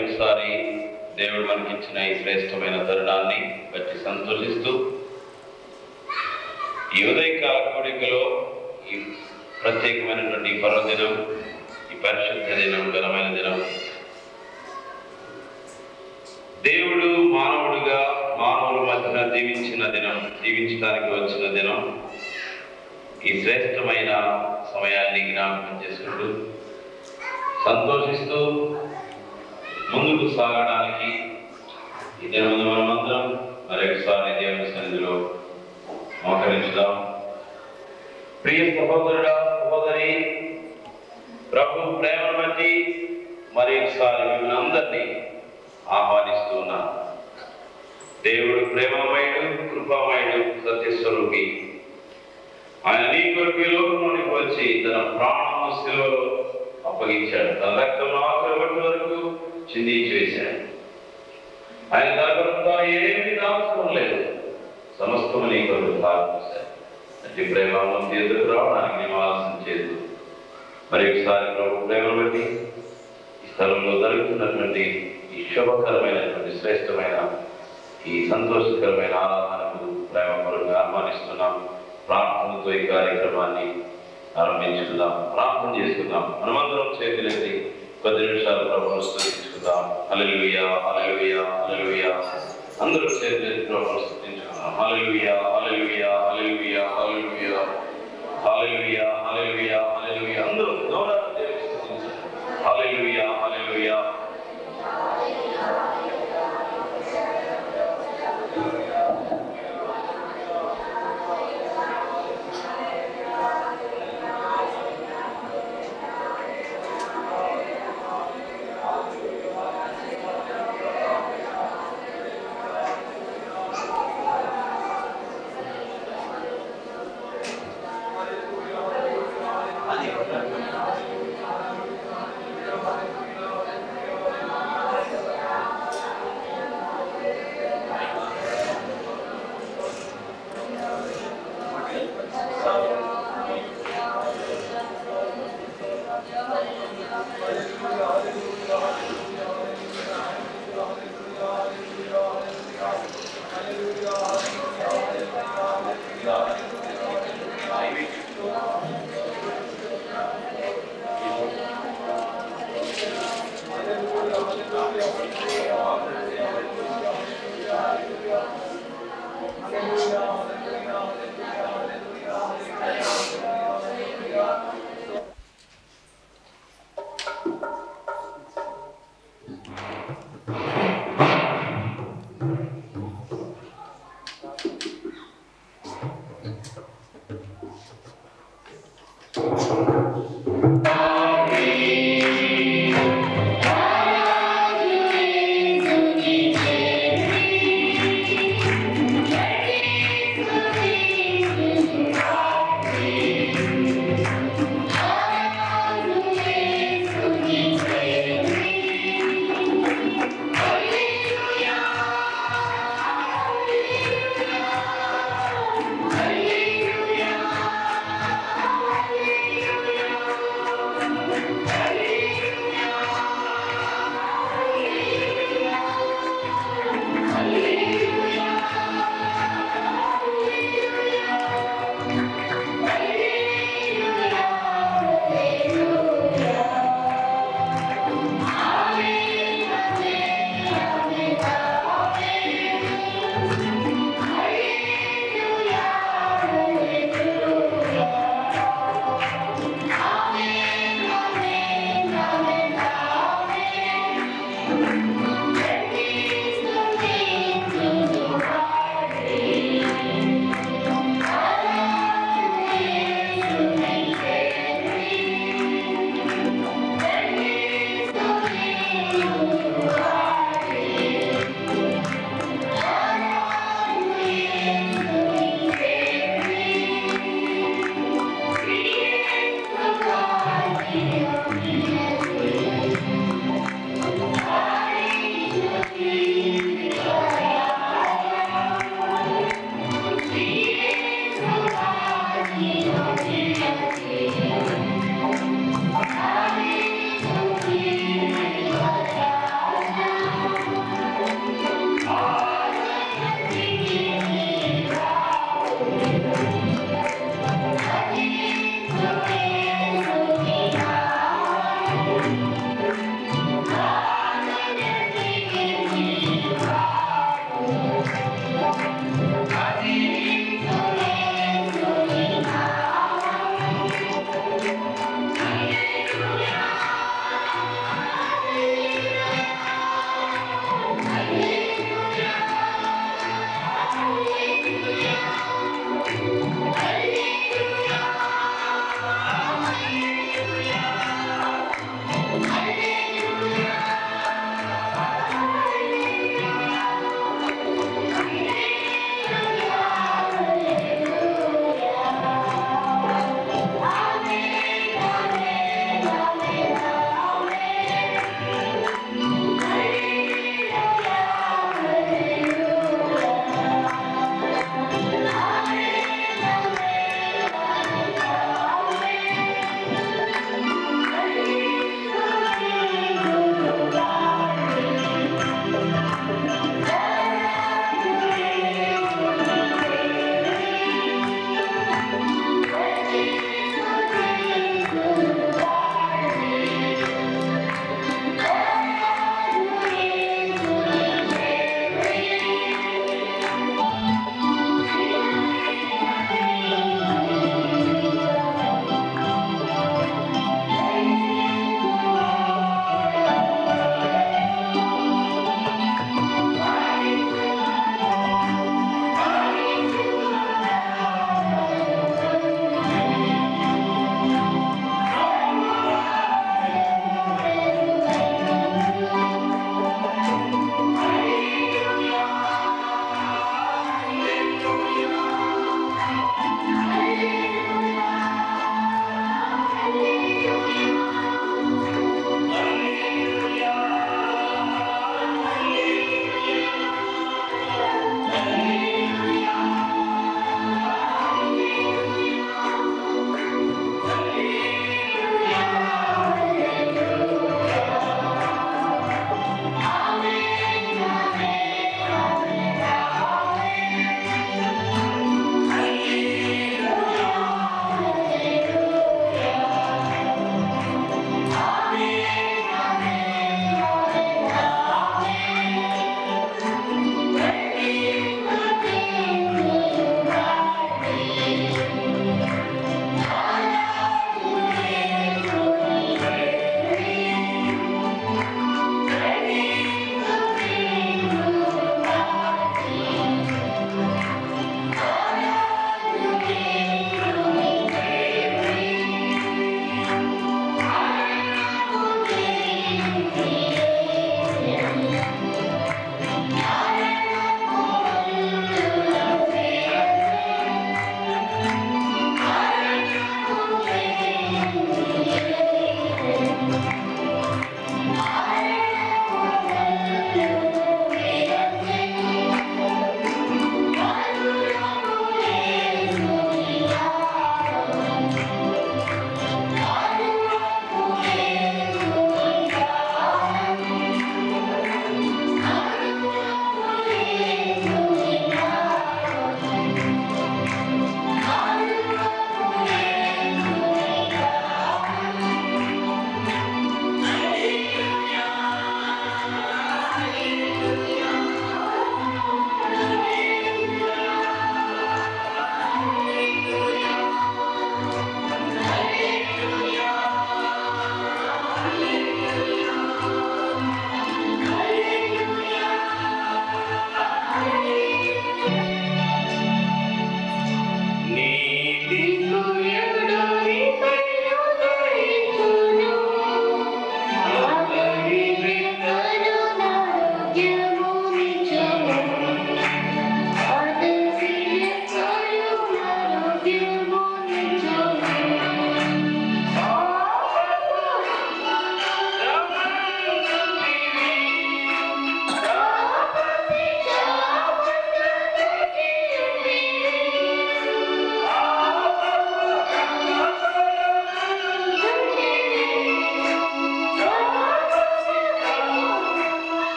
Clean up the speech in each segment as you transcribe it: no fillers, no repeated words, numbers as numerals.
ఒకసారి దేవుడు మనకిచ్చిన ఈ శ్రేష్టమైన తరుణాన్ని బట్టి సంతోషిస్తూ ఈ ఉదయకాల కోడికలో ఈ ప్రత్యేకమైనటువంటి పర్వదినం, ఈ పరిశుద్ధ దినం, ఘనమైన దినం, దేవుడు మానవుడిగా మానవుల మధ్యన జీవించిన దినం, జీవించడానికి వచ్చిన దినం, ఈ శ్రేష్టమైన సమయాన్ని జ్ఞాపకం చేసుకుంటూ సంతోషిస్తూ ముందుకు సాగడానికి ఈ దినం మనమందరం మరొకసారి దేవుని సన్నిధిలో మోకరించుదాం. ప్రియ సహోదరుడా, సహోదరి, ప్రభు ప్రేమను బట్టి మరొకసారి మిమ్మల్ని అందరినీ ఆహ్వానిస్తూ ఉన్నాను. దేవుడు ప్రేమమయుడు, కృపామయుడు, సత్యస్వరూపి. ఆయన నీ కొరకు ఈ లోకంలోనికి వచ్చి తన ప్రాణము శిలువలో అప్పగించాడు. తన రక్తంలో ఆఖరి బట్టి వరకు చిందించి వేశాడు. ఆయన తన కొరకు తాను ఏమీ దాచుకోవడం లేదు, సమస్తము నీ కొరకు తాగుతాడు. అట్టి ప్రేమను ఎదురు రావడానికి మేము ఆలస్యం చేయదు. మరొకసారి ప్రభు ప్రేమను బట్టి ఈ స్థలంలో జరుగుతున్నటువంటి ఈ శుభకరమైనటువంటి శ్రేష్టమైన ఈ సంతోషకరమైన ఆరాధనకు ప్రేమపూర్వకంగా ఆహ్వానిస్తున్నాం. ప్రార్థనతో ఈ కార్యక్రమాన్ని ఆరంభించుకుందాం. ప్రార్థన చేసుకుందాం. మనమందరం చేతులెత్తి కొద్ది నిమిషాలు ప్రభువును స్తుతించుకుందాం. హల్లెలూయా, హల్లెలూయా, హల్లెలూయా. అందరూ చేతులెత్తి ప్రభువును స్తుతించుకుందాం. హల్లెలూయా, హల్లెలూయా, హల్లెలూయా, హల్లెలూయా, హల్లెలూయా, హల్లెలూయా, హల్లెలూయా. అందరూ నోరారా దేవుని స్తుతించండి. హల్లెలూయా, హల్లెలూయా.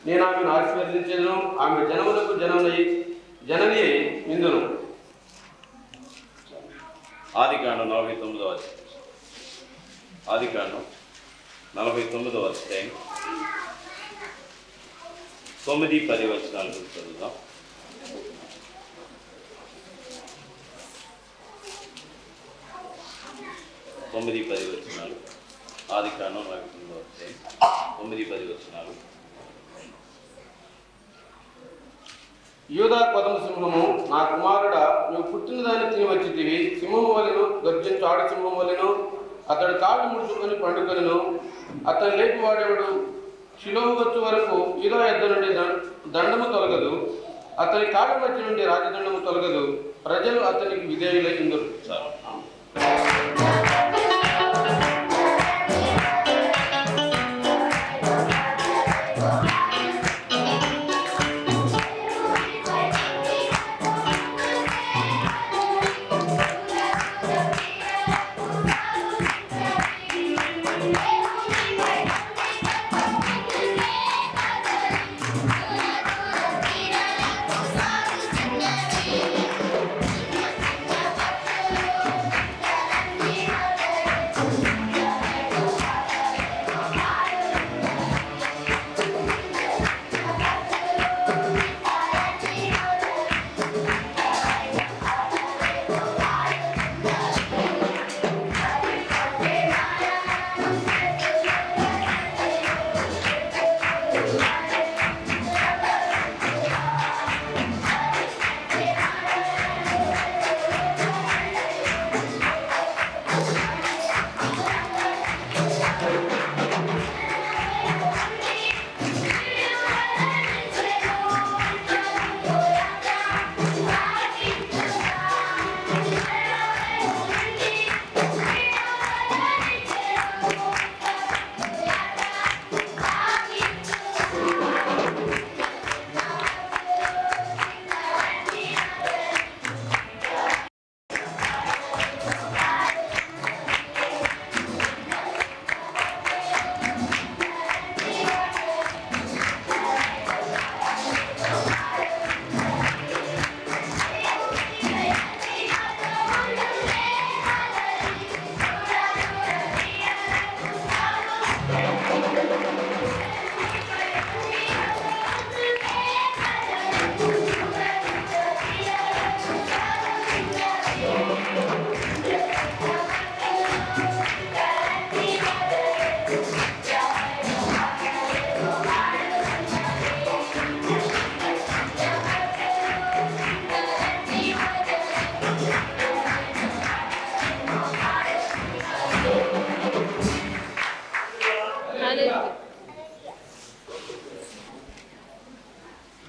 నేను ఆమెను ఆశీర్వదించను, ఆమె జనములకు జనని ఇందును. ఆదికాండం 49వ అధ్యాయం. ఆదికాండం 49వ అధ్యాయం 9-10 వచనాలు చదువుదాం. ఆదికాండం 49వ అధ్యాయం 9-10 వచనాలు. యూదా కొదమ సింహము, నా కుమారుడా, నువ్వు పుట్టిన దాన్ని తిని వచ్చితివి. సింహము వలెను గర్జించు ఆడ సింహం వలెను అతడు కాళ్ళు ముడుచుకొని పండుకొనెను. అతను లేపి వాడేవాడు షిలోహు వచ్చు వరకు యూదా యొద్ద నుండి దండము తొలగదు, అతని కాళ్ళ మధ్య నుండి రాజదండము తొలగదు. ప్రజలు అతనికి విధేయులై ఇందురు.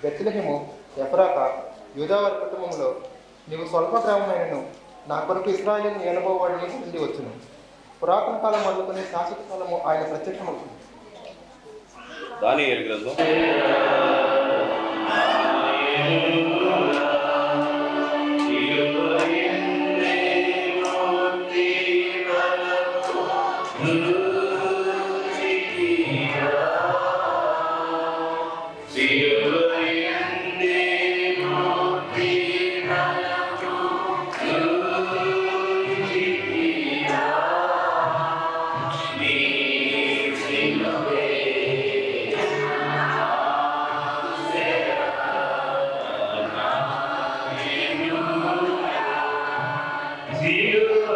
బెత్లెహేము ఎఫ్రాతా యూదావారి కుటుంబంలో నీవు స్వల్ప గ్రామమైనను నా కొరకు ఇశ్రాయేలును ఏలబోవాడిని నుండి వచ్చును. పురాతన కాలం మొదలుకొని శాశ్వత కాలము ఆయన ప్రత్యక్షమవుతుంది. దానియేలు గ్రంథం 自由の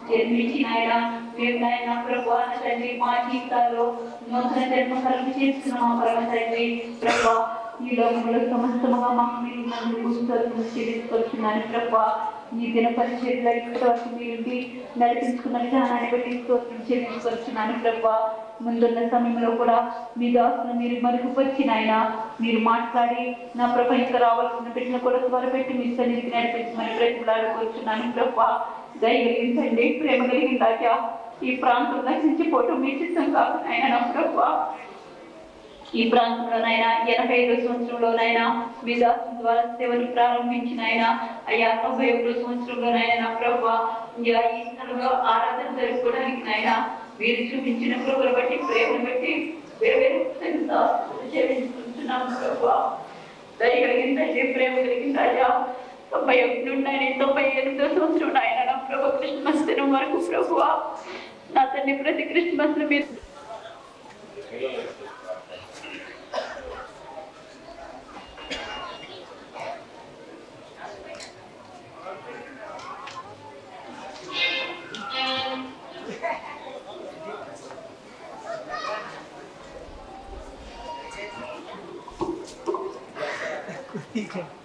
జన్మించినాయన మేము నాయన ప్రభు తండ్రి మా జీవితాల్లో నూతన జన్మ కలుగు చేస్తున్న మా పరమ తండ్రి ప్రభు ఈ లోకంలో సమస్తముగా మాకు మీరు నన్ను చెల్లించుకొచ్చున్నాను ప్రభు ఈ దిన పరిచర్యలో ఇప్పటివరకు మీరు నడిపించుకున్న విధానాన్ని బట్టి స్తోత్రం చెల్లించుకొచ్చున్నాను ప్రభు ముందున్న సమయంలో కూడా మీ దాసును మీరు మరుగుపరిచిన ఆయన మీరు మాట్లాడి నా ప్రభు ఇంకా రావాల్సిన బిడ్డను కూడా త్వరపెట్టి మీ సన్నిధికి నడిపించమని ప్రతిలాడుకొచ్చున్నాను ప్రభు దయగలిగించండి ప్రేమ కలిగిన రాజా ఈ ప్రాంతం దర్శించిపోవటం మీ చిత్తం కాకునైనా నా ప్రభు ఈ ప్రాంతంలోనైనా 85వ సంవత్సరంలోనైనా మీ దాసు ద్వారా సేవను ప్రారంభించిన ఆయన అయ్యా 91వ సంవత్సరంలోనైనా నా ప్రభు ఈ స్థలంలో ఆరాధన జరుపుకోవడానికి నాయన మీరు చూపించిన కృపను బట్టి ప్రేమను బట్టి వేరు చెల్లించుకుంటున్నాము ప్రభు దయగలిగిందండి ప్రేమ కలిగిన రాజా 91 నుండి 98వ సంవత్సరం ఆయన నా ప్రభు క్రిస్మస్ దినం వరకు ప్రభు నా తండ్రి ప్రతి క్రిస్మస్ ను మీరు Thank you.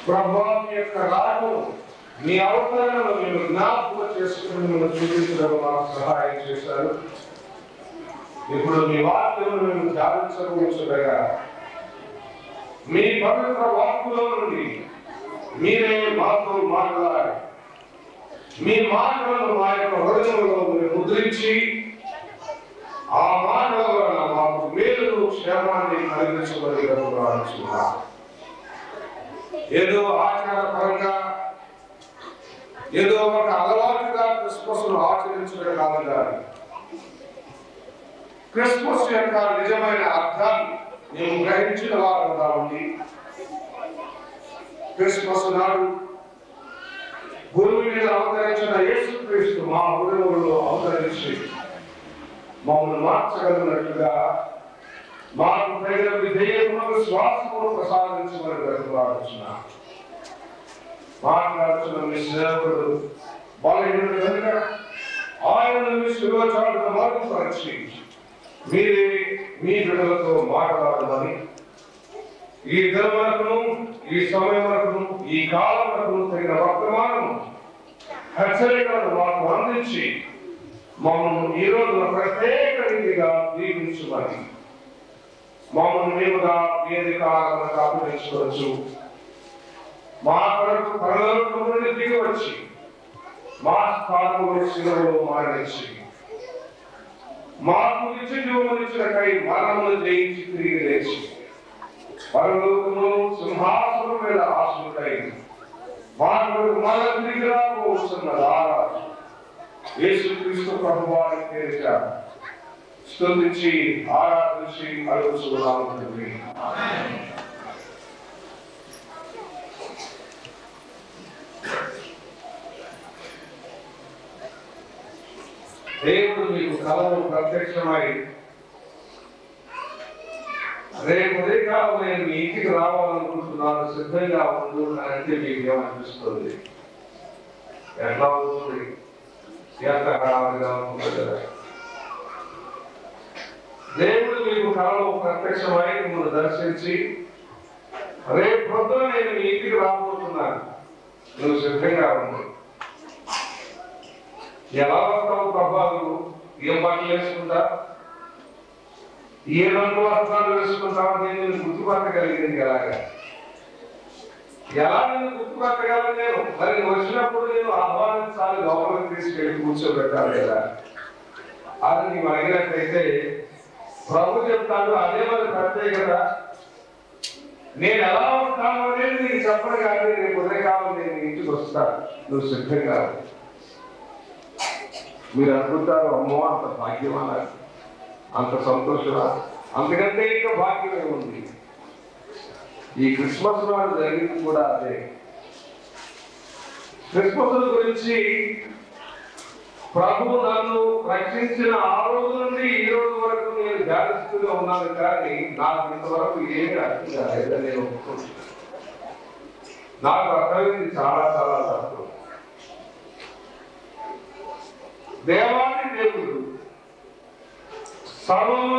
ప్రభావం యొక్క రాజు మీ అవతరణను మీరు జ్ఞాపకం చేసుకుని మిమ్మల్ని చూపించడం మాకు సహాయం చేశారు. ఇప్పుడు మీ వాక్యం మేము ధ్యానించగా మీ పవిత్ర వాక్కులో నుండి మీరే మాతో మాట్లాడి మీ మాటలను మా యొక్క హృదయంలో మీరు ముద్రించి ఆ మాటల వలన మాకు మేలు క్షేమాన్ని కలిగించబడి అనుకున్నాం. ఏదో ఆచారపరంగా ఏదో ఒక అలవాటుగా క్రిస్మస్ ఆచరించడం కాదు కానీ క్రిస్మస్ యొక్క నిజమైన అర్థాన్ని మేము గ్రహించిన వారంగా ఉండి క్రిస్మస్ నాడు మీద అవతరించిన యేసుక్రీస్తు మా హృదయంలో అవతరించి మమ్మల్ని మార్చగలిగినట్లుగా మాకు తగిన విధేయమును శ్వాసమును ప్రసాదించమని బ్రతిమాడుచున్నా. మాట్లాడుతున్న మీ సేవకుడు బలహీనుడు కనుక ఆయనను మీ శిరోచాటును మరుగుపరిచి మీరే మీ బిడ్డలతో మాట్లాడమని ఈ దినమునకును ఈ సమయమునకును ఈ కాలమునకును తగిన వర్తమానము హెచ్చరికలను మాకు అందించి మమ్మల్ని ఈ రోజున ప్రత్యేక రీతిగా దీవించమని మమ్మల్ని మేముగా వేదికలకు అప్పగించవచ్చు. మా కొరకు పరలోకము నుండి దిగి వచ్చి మా స్థానములో శిలువలో మరణించి మాకు నిత్య జీవమునిచ్చినకై మరణమును జయించి తిరిగి లేచి పరలోకములో సింహాసనం మీద ఆశుడై మా కొరకు మరల తిరిగి రాబోతున్న రారాజు యేసుక్రీస్తు ప్రభువారి పేరిట స్తుతించి ఆరాధించి అడుగుచున్నాము తండ్రి. దేవుడు మీకు కలలో ప్రత్యక్షమై రేపు ఉదయకాలం నేను మీ ఇంటికి రావాలనుకుంటున్నాను, సిద్ధంగా ఉండు అంటే మీకు ఏమనిపిస్తుంది? ఎట్లా ఉంటుంది? ఎంత హడావిడిగా ఉంటుంది కదా. దేవుడు మీకు కలలో ప్రత్యక్షమై మిమ్మల్ని దర్శించి రేపు పొద్దున నేను మీ ఇంటికి రాబోతున్నాను, నువ్వు సిద్ధంగా ఉండు. ఎలా వస్తావు ప్రభావం? ఏం బట్టలు వేసుకుంటా, ఏ రంగు వస్త్రాలు వేసుకుంటావు? నేను గుర్తుపట్టగలిగింది ఎలాగా? ఎలా నేను గుర్తుపట్టగలను? నేను మరి వచ్చినప్పుడు నేను ఆహ్వానించాలి, లోపలికి తీసుకెళ్ళి కూర్చోబెట్టాలి కదా. అది నీవు అడిగినట్లయితే ప్రభు చెప్తాడు, అదే మరి ప్రత్యేకత. నేను ఎలా వస్తాను అనేది నీకు చెప్పను, కానీ రేపు ఉదయకాలం నేను ఇంటికి వస్తాను, నువ్వు సిద్ధంగా. మీరు అనుకుంటారు, అమ్మో అంత భాగ్యమా, అంత సంతోషమా? అందుకంటే ఇంకా భాగ్యమే ఉంది. ఈ క్రిస్మస్ నాడు జరిగింది కూడా అదే. క్రిస్మస్ గురించి ప్రభు నన్ను రక్షించిన ఆ రోజు నుండి ఈ రోజు వరకు నేను ధ్యానిస్తూనే ఉన్నాను, కానీ నాకు ఇంతవరకు ఏమీ అర్థం కాలేదని నేను ఒప్పుకుంటున్నాను. నాకు అర్థమైంది చాలా చాలా తక్కువ. దేవాది దేవుడు సర్వము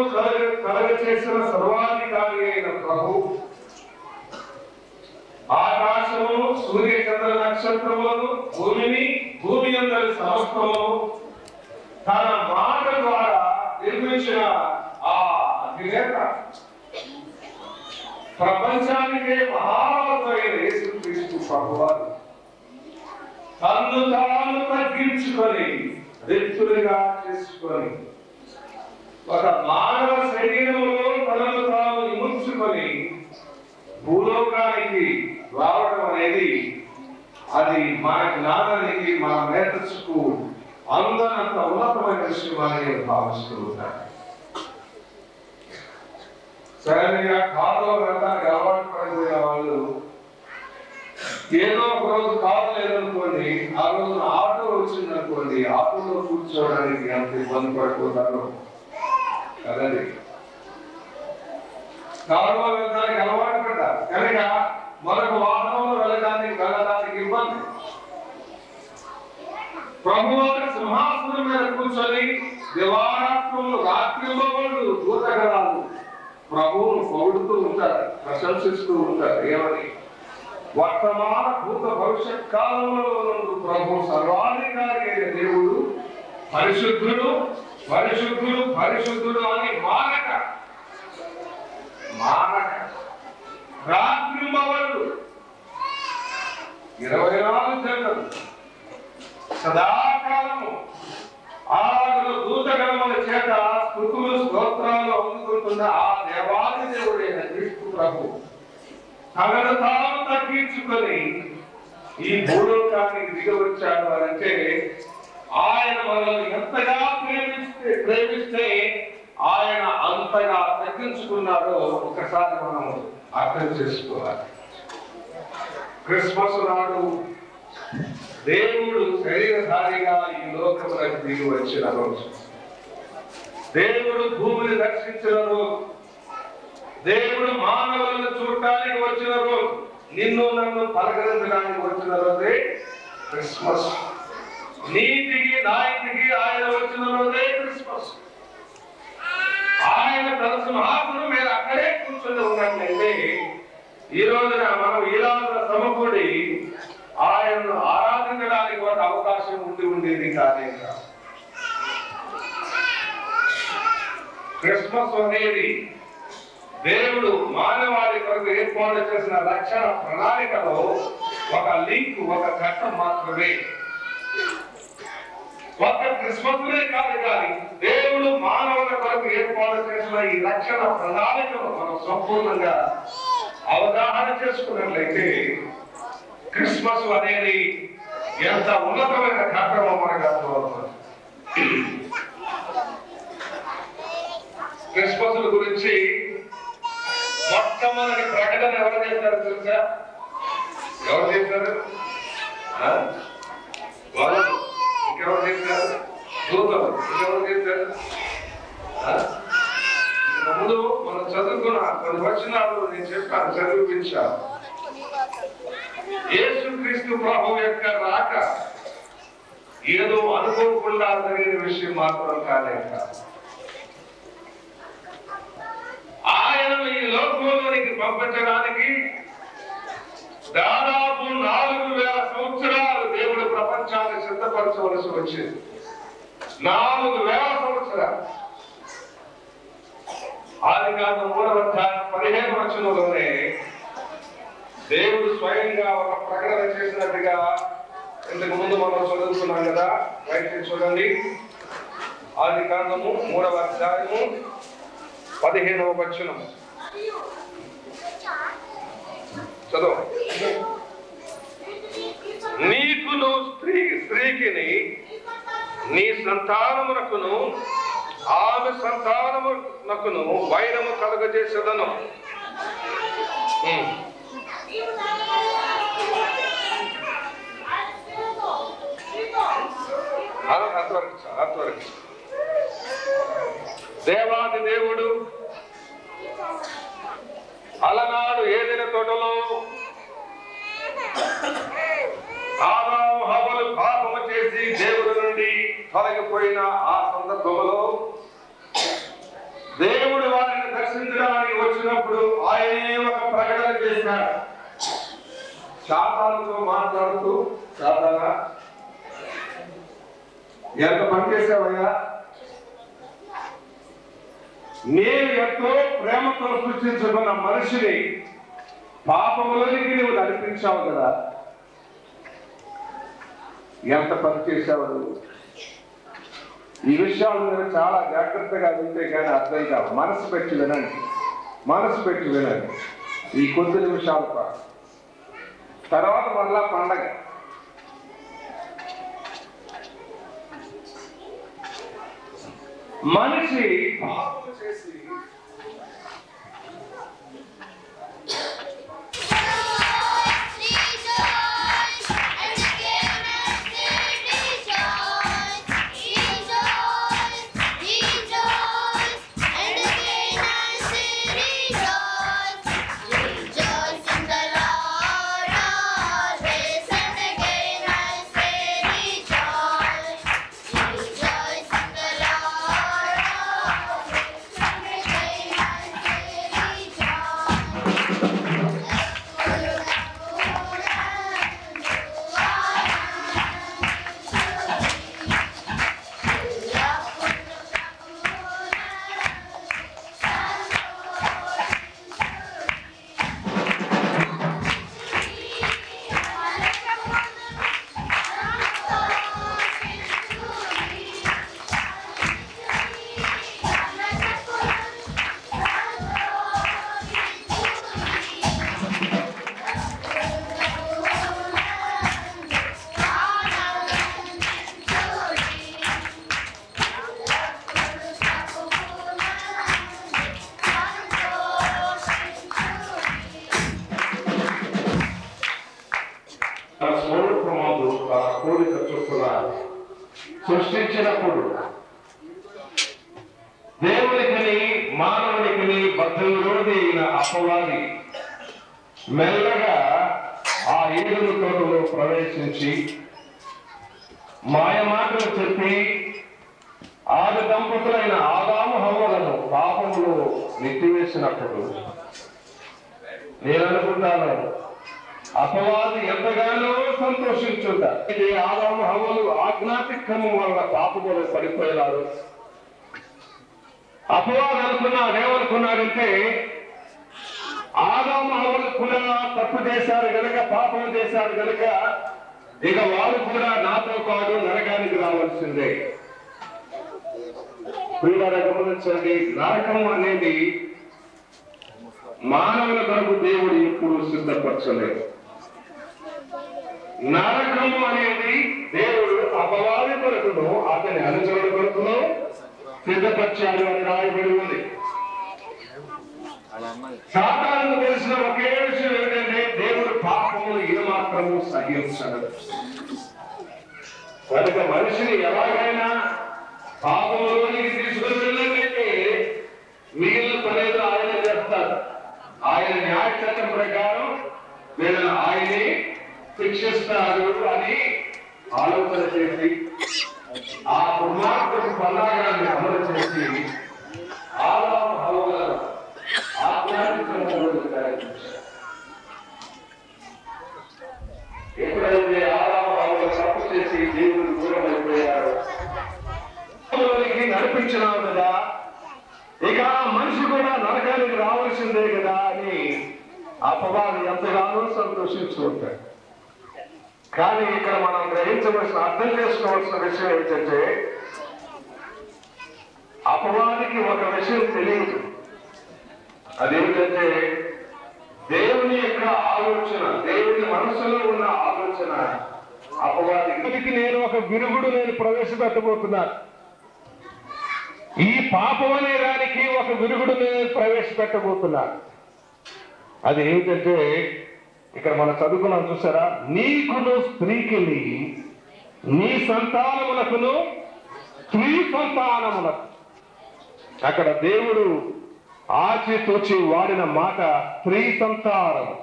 కలగ చేసిన సర్వాధికారి అయిన ప్రభు ఆకాశమును సూర్య చంద్ర నక్షత్రములను భూమి అందరి సమస్తమును తన మాట ద్వారా నిర్మించిన ఆ అధినేత ప్రపంచానికే మహావతైన యేసుక్రీస్తు ప్రభువారు తన్ను తాను తగ్గించుకొని రిక్తులుగా చేసుకొని ఒక మానవ శరీరంలో తనను తాను విముర్చుకొని భూలోకానికి రావడం అనేది అది మన జ్ఞానానికి, మన మేధస్సుకు అందనంత ఉన్నతమైన విషయం అని నేను భావిస్తూ ఉంటాను. సరైనగా కారులో వెళ్ళడానికి అలవాటు పడిపోయిన వాళ్ళు ఏదో ఒక రోజు కారు లేదనుకోండి, ఆ రోజున ఆటో వచ్చిందనుకోండి, ఆటోలో కూర్చోవడానికి ఎంత ఇబ్బంది పడిపోతారో కదండి. కారులో వెళ్ళడానికి అలవాటు పడ్డారు కనుక మరొక వాహనంలో వెళ్ళడానికి ఇబ్బంది. ప్రభువారి సింహాసనం మీద కూర్చొని దివారాత్రులు రాత్రిలో వాళ్ళు దూతగణాలు ప్రభువును పొగుడుతూ ఉంటారు, ప్రశంసిస్తూ ఉంటారు. ఏమని? వర్తమాన భూత భవిష్యత్ కాలంలో ప్రభు సర్వాధికారి అయిన దేవుడు పరిశుద్ధుడు పరిశుద్ధుడు పరిశుద్ధుడు అని మానక రాత్రి మవళ్ళు 24 గంటలు సదాకాలము ఆరాధన దూతగణముల చేత స్తుతులు స్తోత్రాలు అందుకుంటున్న ఆ దేవాది దేవుడైన క్రీస్తు ప్రభు తనను తాను తగ్గించుకొని ఈ భూలోకానికి దిగవచ్చాడు అంటే ఆయన మనల్ని ఎంతగా ప్రేమిస్తే ఆయన అంతగా తగ్గించుకున్నాడో ఒకసారి మనం అర్థం చేసుకోవాలి. క్రిస్మస్ నాడు దేవుడు శరీరధారిగా ఈ లోకములకు దిగి వచ్చిన రోజు, దేవుడు భూమిని రక్షించిన రోజు, దేవుడు మానవులను చూడటానికి వచ్చిన రోజు, నిన్ను నన్ను పలకరించడానికి వచ్చిన రోజే క్రిస్మస్. నీతికి నాయకుడికి ఆయన వచ్చిన రోజే క్రిస్మస్. ఆయన తన సింహాసనం మీద అక్కడే కూర్చొని ఉన్నట్లయితే ఈ రోజున మనం ఇలాంటి సమకూడి ఆయనను ఆరాధించడానికి ఒక అవకాశం ఉండేది కాదే కాదు. క్రిస్మస్ అనేది దేవుడు మానవాళి కొరకు ఏర్పాటు చేసిన రక్షణ ప్రణాళికలో ఒక లింక్, ఒక ఘట్టం మాత్రమే. ఒక్క క్రిస్మస్లే కాదు, కానీ దేవుడు మానవుల కొరకు ఏర్పాటు చేసిన ఈ రక్షణ ప్రణాళికను మనం సంపూర్ణంగా అవగాహన చేసుకున్నట్లయితే క్రిస్మస్ అనేది ఎంత ఉన్నతమైన ఘట్టమో మనకు అర్థమవుతుంది. క్రిస్మస్ గురించి మొట్టమొదటి ప్రకటన ఎవరు చేశారు తెలుసా? ఎవరు చేశారు? వాళ్ళు ఇంకెవరు చేశారు? దూతలు. ఇంకెవరు చేశారు? ముందు మనం చదువుకున్న కొన్ని వచనాలు నేను చెప్పాను, చదివించాను. యేసుక్రీస్తు ప్రభు యొక్క రాక ఏదో అనుకోకుండా జరిగిన విషయం మాత్రం కాదే కాదు. ఆయనను ఈ లోకంలోనికి పంపించడానికి దాదాపు 4000 సంవత్సరాలు దేవుడు ప్రపంచాన్ని సిద్ధపరచవలసి వచ్చింది. 4000 సంవత్సరాలు. ఆదికాండం 3వ అధ్యాయం 15వ వచనంలోనే దేవుడు స్వయంగా ఒక ప్రకటన చేసినట్టుగా ఇంతకు ముందు మనం చదువుతున్నాం కదా. బయట చూడండి, ఆదికాండము 3వ అధ్యాయము 15వ వచనం చదువు. నీకును స్త్రీకిని నీ సంతానమునకును ఆమె సంతానమునకును వైరము కలుగజేసేదను. అంతవరకు దేవాది దేవుడు అలనాడు ఏదైనా తోటలో ఆదాము హవ్వలు పాపము చేసి దేవుడి నుండి తొలగిపోయిన ఆ సందర్భంలో దేవుడు వారిని దర్శించడానికి వచ్చినప్పుడు ఆయనే ఒక ప్రకటన చేశాడు. శాతాలతో మాట్లాడుతూ, శాతాలా ఎంత పనిచేసావయ్యా, నేను ఎంతో ప్రేమతో సృష్టించుకున్న మనిషిని పాపములోనికి నువ్వు నడిపించావు కదా, ఎంత పని చేశావు నువ్వు. ఈ విషయాలు మీరు చాలా జాగ్రత్తగా వింటే కానీ అర్థం కావు. మనసు పెట్టి వినండి, మనసు పెట్టి వినండి. ఈ కొద్ది నిమిషాల పాటు తర్వాత మళ్ళా పండగ. మనిషి పాపం చేసి పోలిక చొప్పున సృష్టించినప్పుడు దేవునికిని మానవునికిని బద్ధవిరోధి అయిన అపవాది మెల్లగా ఆ ఏడుల తోటలో ప్రవేశించి మాయమాటలు చెప్పి ఆది దంపతులైన ఆదాము హవ్వలను పాపములు నెట్టివేసినప్పుడు నేను అనుకుంటాను అపవాది ఎంతగానో సంతోషించుంట. ఇది ఆదాము హవ్వలు ఆజ్ఞాతిక్రమం వల్ల పాపములు పడిపోయినారు. అపవాది ఏమనుకున్నాడంటే ఆదాము హవ్వలు కూడా తప్పు చేశారు గనక, పాపం చేశారు గనక ఇక వారు కూడా నాతో పాటు నరకానికి రావాల్సిందే. ప్రియులారా గమనించండి, నరకం అనేది మానవుల కొరకు దేవుడు ఎప్పుడు సిద్ధపరచలేదు. నరకము అనేది దేవుడు అపవాది కొరకును అతని అనుచరుల కొరకును సిద్ధపరిచాడు అని రాయబడి ఉంది. సాతానుకు తెలిసిన ఒకే విషయం ఏంటంటే దేవుడు పాపములు ఏమాత్రము సహించడు. కనుక మనిషిని ఎలాగైనా పాపంలోనికి తీసుకుని వెళ్ళినట్లయితే మిగిలిన పనేదో ఆయన చేస్తారు. ఆయన న్యాయ చట్టం ప్రకారం వీళ్ళని ఆయనే శిక్షిస్తారు అని ఆలోచన చేసి ఆ దుర్మార్గపు పన్నాగాన్ని అమలు చేసి ఆదాము హవ్వలను ఆజ్ఞాతిక్రమంలోకి ప్రయత్నించారు. ఎప్పుడైతే ఆదాము హవ్వలు తప్పు చేసి దేవుడు దూరం అయిపోయారు, నడిపించినావు కదా, ఇక మనిషి కూడా నరకానికి రావాల్సిందే కదా అని అపవాది ఎంతగానో సంతోషిస్తూ ఉంటాడు. కానీ ఇక్కడ మనం గ్రహించవలసిన, అర్థం చేసుకోవాల్సిన విషయం ఏంటంటే అపవాదికి ఒక విషయం తెలియదు. అదేమిటంటే దేవుని యొక్క ఆలోచన, దేవుని మనసులో ఉన్న ఆలోచన అపవాదికి నేను ఒక విరుగుడు ప్రవేశపెట్టబోతున్నాను. ఈ పాపం అనే దానికి ఒక విరుగుడు ప్రవేశపెట్టబోతున్నాను. అది ఏమిటంటే ఇక్కడ మనం చదువుకున్నాం చూసారా, నీకును స్త్రీకిని నీ సంతానమునకును స్త్రీ సంతానమునకు. అక్కడ దేవుడు ఆచితూచి వాడిన మాట స్త్రీ సంతానము.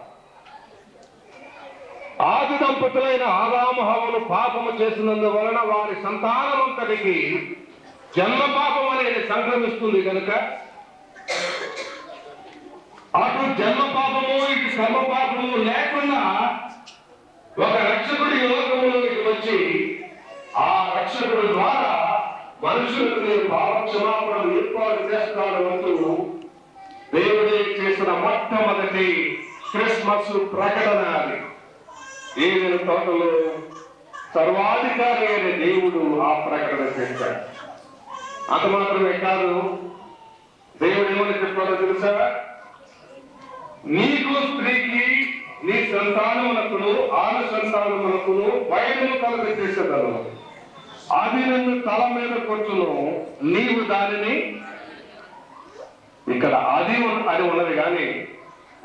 ఆది దంపతులైన ఆదాము హవ్వలు పాపము చేసినందువలన వారి సంతానమంతటికి జన్మ పాపం అనేది సంక్రమిస్తుంది కనుక అటు జన్మ పాపము ఇటు కర్మ పాపము లేకుండా ఒక రక్షకుడి లోకములోకి వచ్చి ఆ రక్షకుడి ద్వారా మనుషులకు నేను పాప క్షమాపణలు ఏర్పాటు చేస్తాను అంటూ దేవుడే చేసిన మొట్టమొదటి క్రిస్మస్ ప్రకటన అది. ఏదైనా తోటలో సర్వాధికారి అయిన దేవుడు ఆ ప్రకటన చేశాడు. అంత మాత్రమే కాదు, దేవుడు ఏమని చెప్పాడో తెలుసా, నీకు స్త్రీకి నీ సంతానమునకును ఆమె సంతానమునకును వైరము కలుగ చేసేదను, అది నిన్ను తల మీద కొట్టును, నీవు దానిని. ఇక్కడ అది ఉన్నది కానీ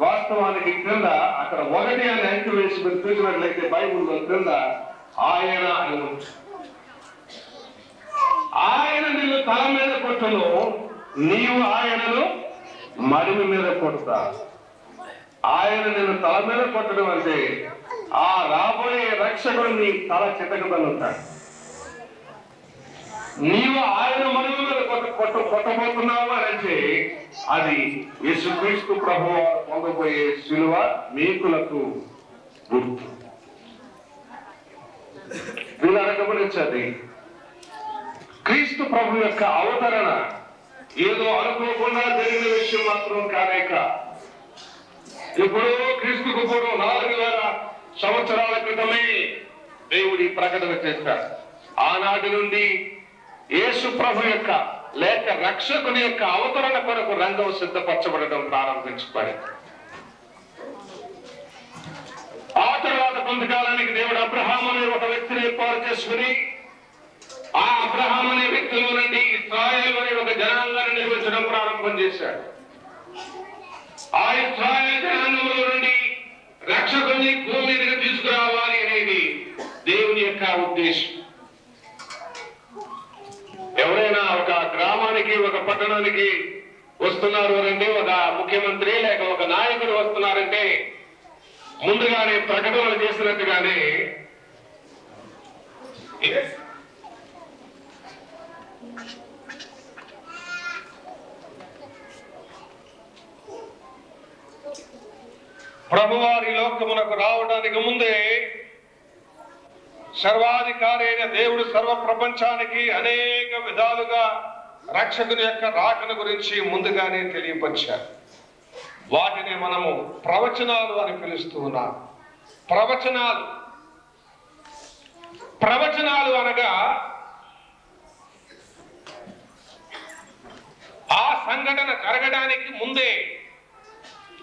వాస్తవానికి క్రింద అక్కడ ఒకటి అని అంకి వేసి మీరు చూసినట్లయితే బైబుల్లో క్రింద ఆయన అని ఉంది. ఆయన నిన్ను తల మీద కొట్టును, నీవు ఆయనను మడిమి మీద కొడతా. ఆయన నిన్ను తల మీద కొట్టడం అంటే ఆ రాబోయే రక్షకుడు నీ తల చితకదలుతాడు. నీవు ఆయన మడిమి మీద కొట్టబోతున్నావు అని అంటే అది యేసుక్రీస్తు ప్రభువు పొందబోయే శిలువ మీకులకు గుర్తు. వీళ్ళ గమనించండి, క్రీస్తు ప్రభు యొక్క అవతరణ ఏదో అనుకోకుండా జరిగిన విషయం మాత్రం కాలేక, ఇప్పుడు క్రీస్తుకు పూర్వం 4000 సంవత్సరాల క్రితమే దేవుడి ప్రకటన చేశారు. ఆనాటి నుండి యేసు ప్రభు యొక్క లేక రక్షకుని యొక్క అవతరణ కొరకు రంగం సిద్ధపరచబడడం ప్రారంభించబడింది. ఆ తర్వాత కొంతకాలానికి దేవుడు అబ్రహాము అనే ఒక వ్యక్తిని ఏర్పాటు చేసుకుని ఆ అబ్రహాము అనే వ్యక్తిలో నుండి ఇశ్రాయేలు అనే ఒక జనాంగాన్ని నిర్మించడం ప్రారంభం చేశాడు. ఆ ఇశ్రాయేలు జనాంగంలో నుండి రక్షకుని భూమి మీదకి తీసుకురావాలి అనేది దేవుని యొక్క ఉద్దేశం. ఎవరైనా ఒక గ్రామానికి ఒక పట్టణానికి వస్తున్నారు అంటే, ఒక ముఖ్యమంత్రి లేక ఒక నాయకుడు వస్తున్నారంటే ముందుగానే ప్రకటనలు చేసినట్టుగానే ప్రభువారి లోకమునకు రావడానికి ముందే సర్వాధికారి అయిన దేవుడు సర్వ ప్రపంచానికి అనేక విధాలుగా రక్షకుని యొక్క రాకను గురించి ముందుగానే తెలియపరిచారు. వాటిని మనము ప్రవచనాలు అని పిలుస్తూ ఉన్నాం. ప్రవచనాలు అనగా ఆ సంఘటన జరగడానికి ముందే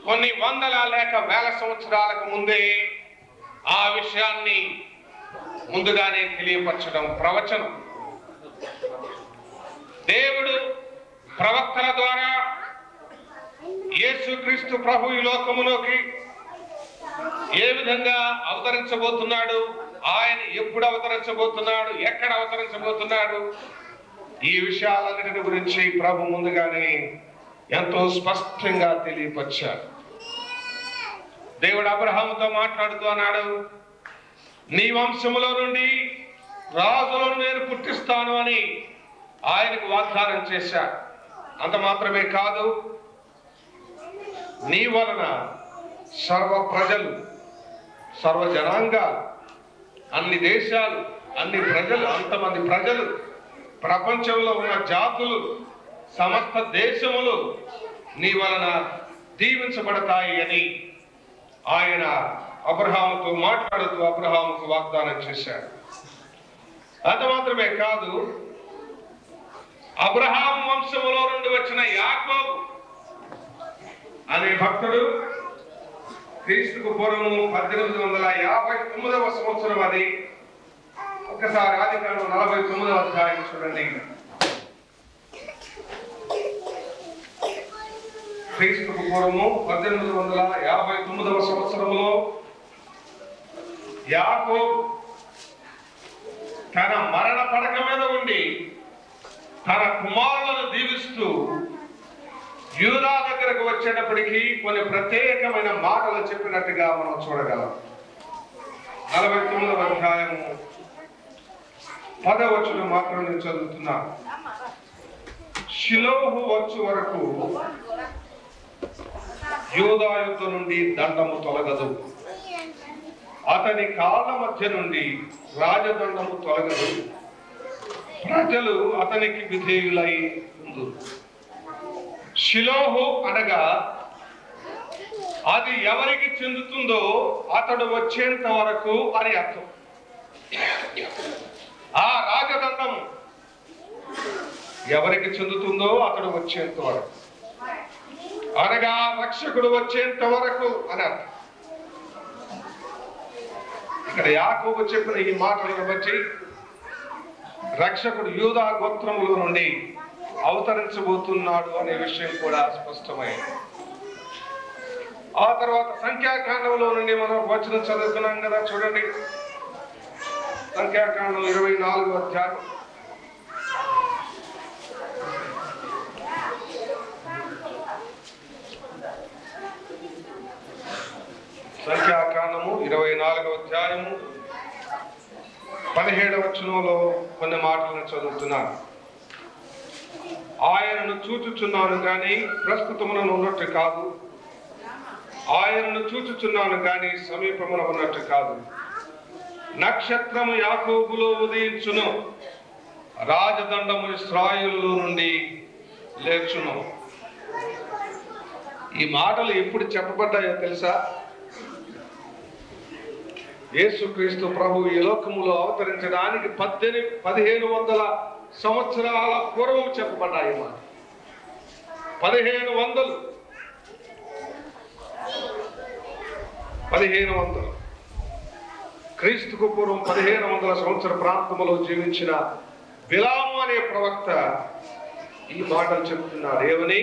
కొన్ని వందల లేక వేల సంవత్సరాలకు ముందే ఆ విషయాన్ని ముందుగానే తెలియపరచడం ప్రవచనం. దేవుడు ప్రవక్తల ద్వారా యేసుక్రీస్తు ప్రభు ఈ లోకములోకి ఏ విధంగా అవతరించబోతున్నాడు, ఆయన ఎప్పుడు అవతరించబోతున్నాడు, ఎక్కడ అవతరించబోతున్నాడు, ఈ విషయాలన్నిటి గురించి ప్రభు ముందుగానే ఎంతో స్పష్టంగా తెలియపరిచారు. దేవుడు అబ్రహాముతో మాట్లాడుతూ అన్నాడు, నీ వంశములో నుండి రాజులను నేను పుట్టిస్తాను అని ఆయనకు వాగ్దానం చేశాడు. అంత మాత్రమే కాదు, నీ వలన సర్వ ప్రజలు, సర్వ జనాంగాలు, అన్ని దేశాలు, అన్ని ప్రజలు, అంతమంది ప్రజలు, ప్రపంచంలో ఉన్న జాతులు, సమస్త దేశములు నీ వలన దీవించబడతాయి అని ఆయన అబ్రహాముతో మాట్లాడుతూ అబ్రహాముకు వాగ్దానం చేశాడు. అంత మాత్రమే కాదు, అబ్రహాం వంశములో నుండి వచ్చిన యాకోబు అనే భక్తుడు క్రీస్తుకు పూర్వము 1859వ సంవత్సరం, అది ఒకసారి ఆదికాండం 49వ అధ్యాయం చూడండి. క్రీస్తుకు పూర్వము 1859వ సంవత్సరంలో యాకోబు తన మరణ పడక మీద ఉండి తన కుమారులను దీవిస్తూ యూదా దగ్గరకు వచ్చేటప్పటికీ కొన్ని ప్రత్యేకమైన మాటలు చెప్పినట్టుగా మనం చూడగలం. 49వ అధ్యాయము 10వ వచనం మాత్రం నేను చదువుతున్నాను. షిలోహు వచ్చు వరకు యూదా యుద్ధ నుండి దండము తొలగదు, అతని కాళ్ళ మధ్య నుండి రాజదండము తొలగదు, ప్రజలు అతనికి విధేయులై ఉండు. షిలోహు అనగా అది ఎవరికి చెందుతుందో అతడు వచ్చేంత వరకు అని అర్థం. ఆ రాజదండం ఎవరికి చెందుతుందో అతడు వచ్చేంత వరకు అనగా రక్షకుడు వచ్చేంత వరకు అని అర్థం. ఇక్కడ యాకోబు చెప్పిన ఈ మాటలను బట్టి రక్షకుడు యూదా గోత్రములో నుండి అవతరించబోతున్నాడు అనే విషయం కూడా స్పష్టమైంది. ఆ తర్వాత సంఖ్యాకాండంలో నుండి మనం వచనం చదువుతున్నాం కదా, చూడండి. సంఖ్యాకాండం 24వ అధ్యాయం సంఖ్యాకాండము 24వ అధ్యాయము 17వ వచనంలో కొన్ని మాటలను చదువుతున్నాను. ఆయనను చూచుచున్నాను కానీ ప్రస్తుతమున ఉన్నట్టు కాదు, ఆయనను చూచుచున్నాను కానీ సమీపమున ఉన్నట్టు కాదు. నక్షత్రము యాకోబులో ఉదయించును, రాజదండము ఇశ్రాయేలులో నుండి లేచును. ఈ మాటలు ఎప్పుడు చెప్పబడ్డాయో తెలుసా? యేసుక్రీస్తు ప్రభు ఈ లోకములో అవతరించడానికి 1500 సంవత్సరాల పూర్వం చెప్పబడ్డాయి. మాట 1500 క్రీస్తుకు పూర్వం 1500 సంవత్సర ప్రాంతంలో జీవించిన బిలాము అనే ప్రవక్త ఈ మాటలు చెప్తున్నాడు. ఏమని?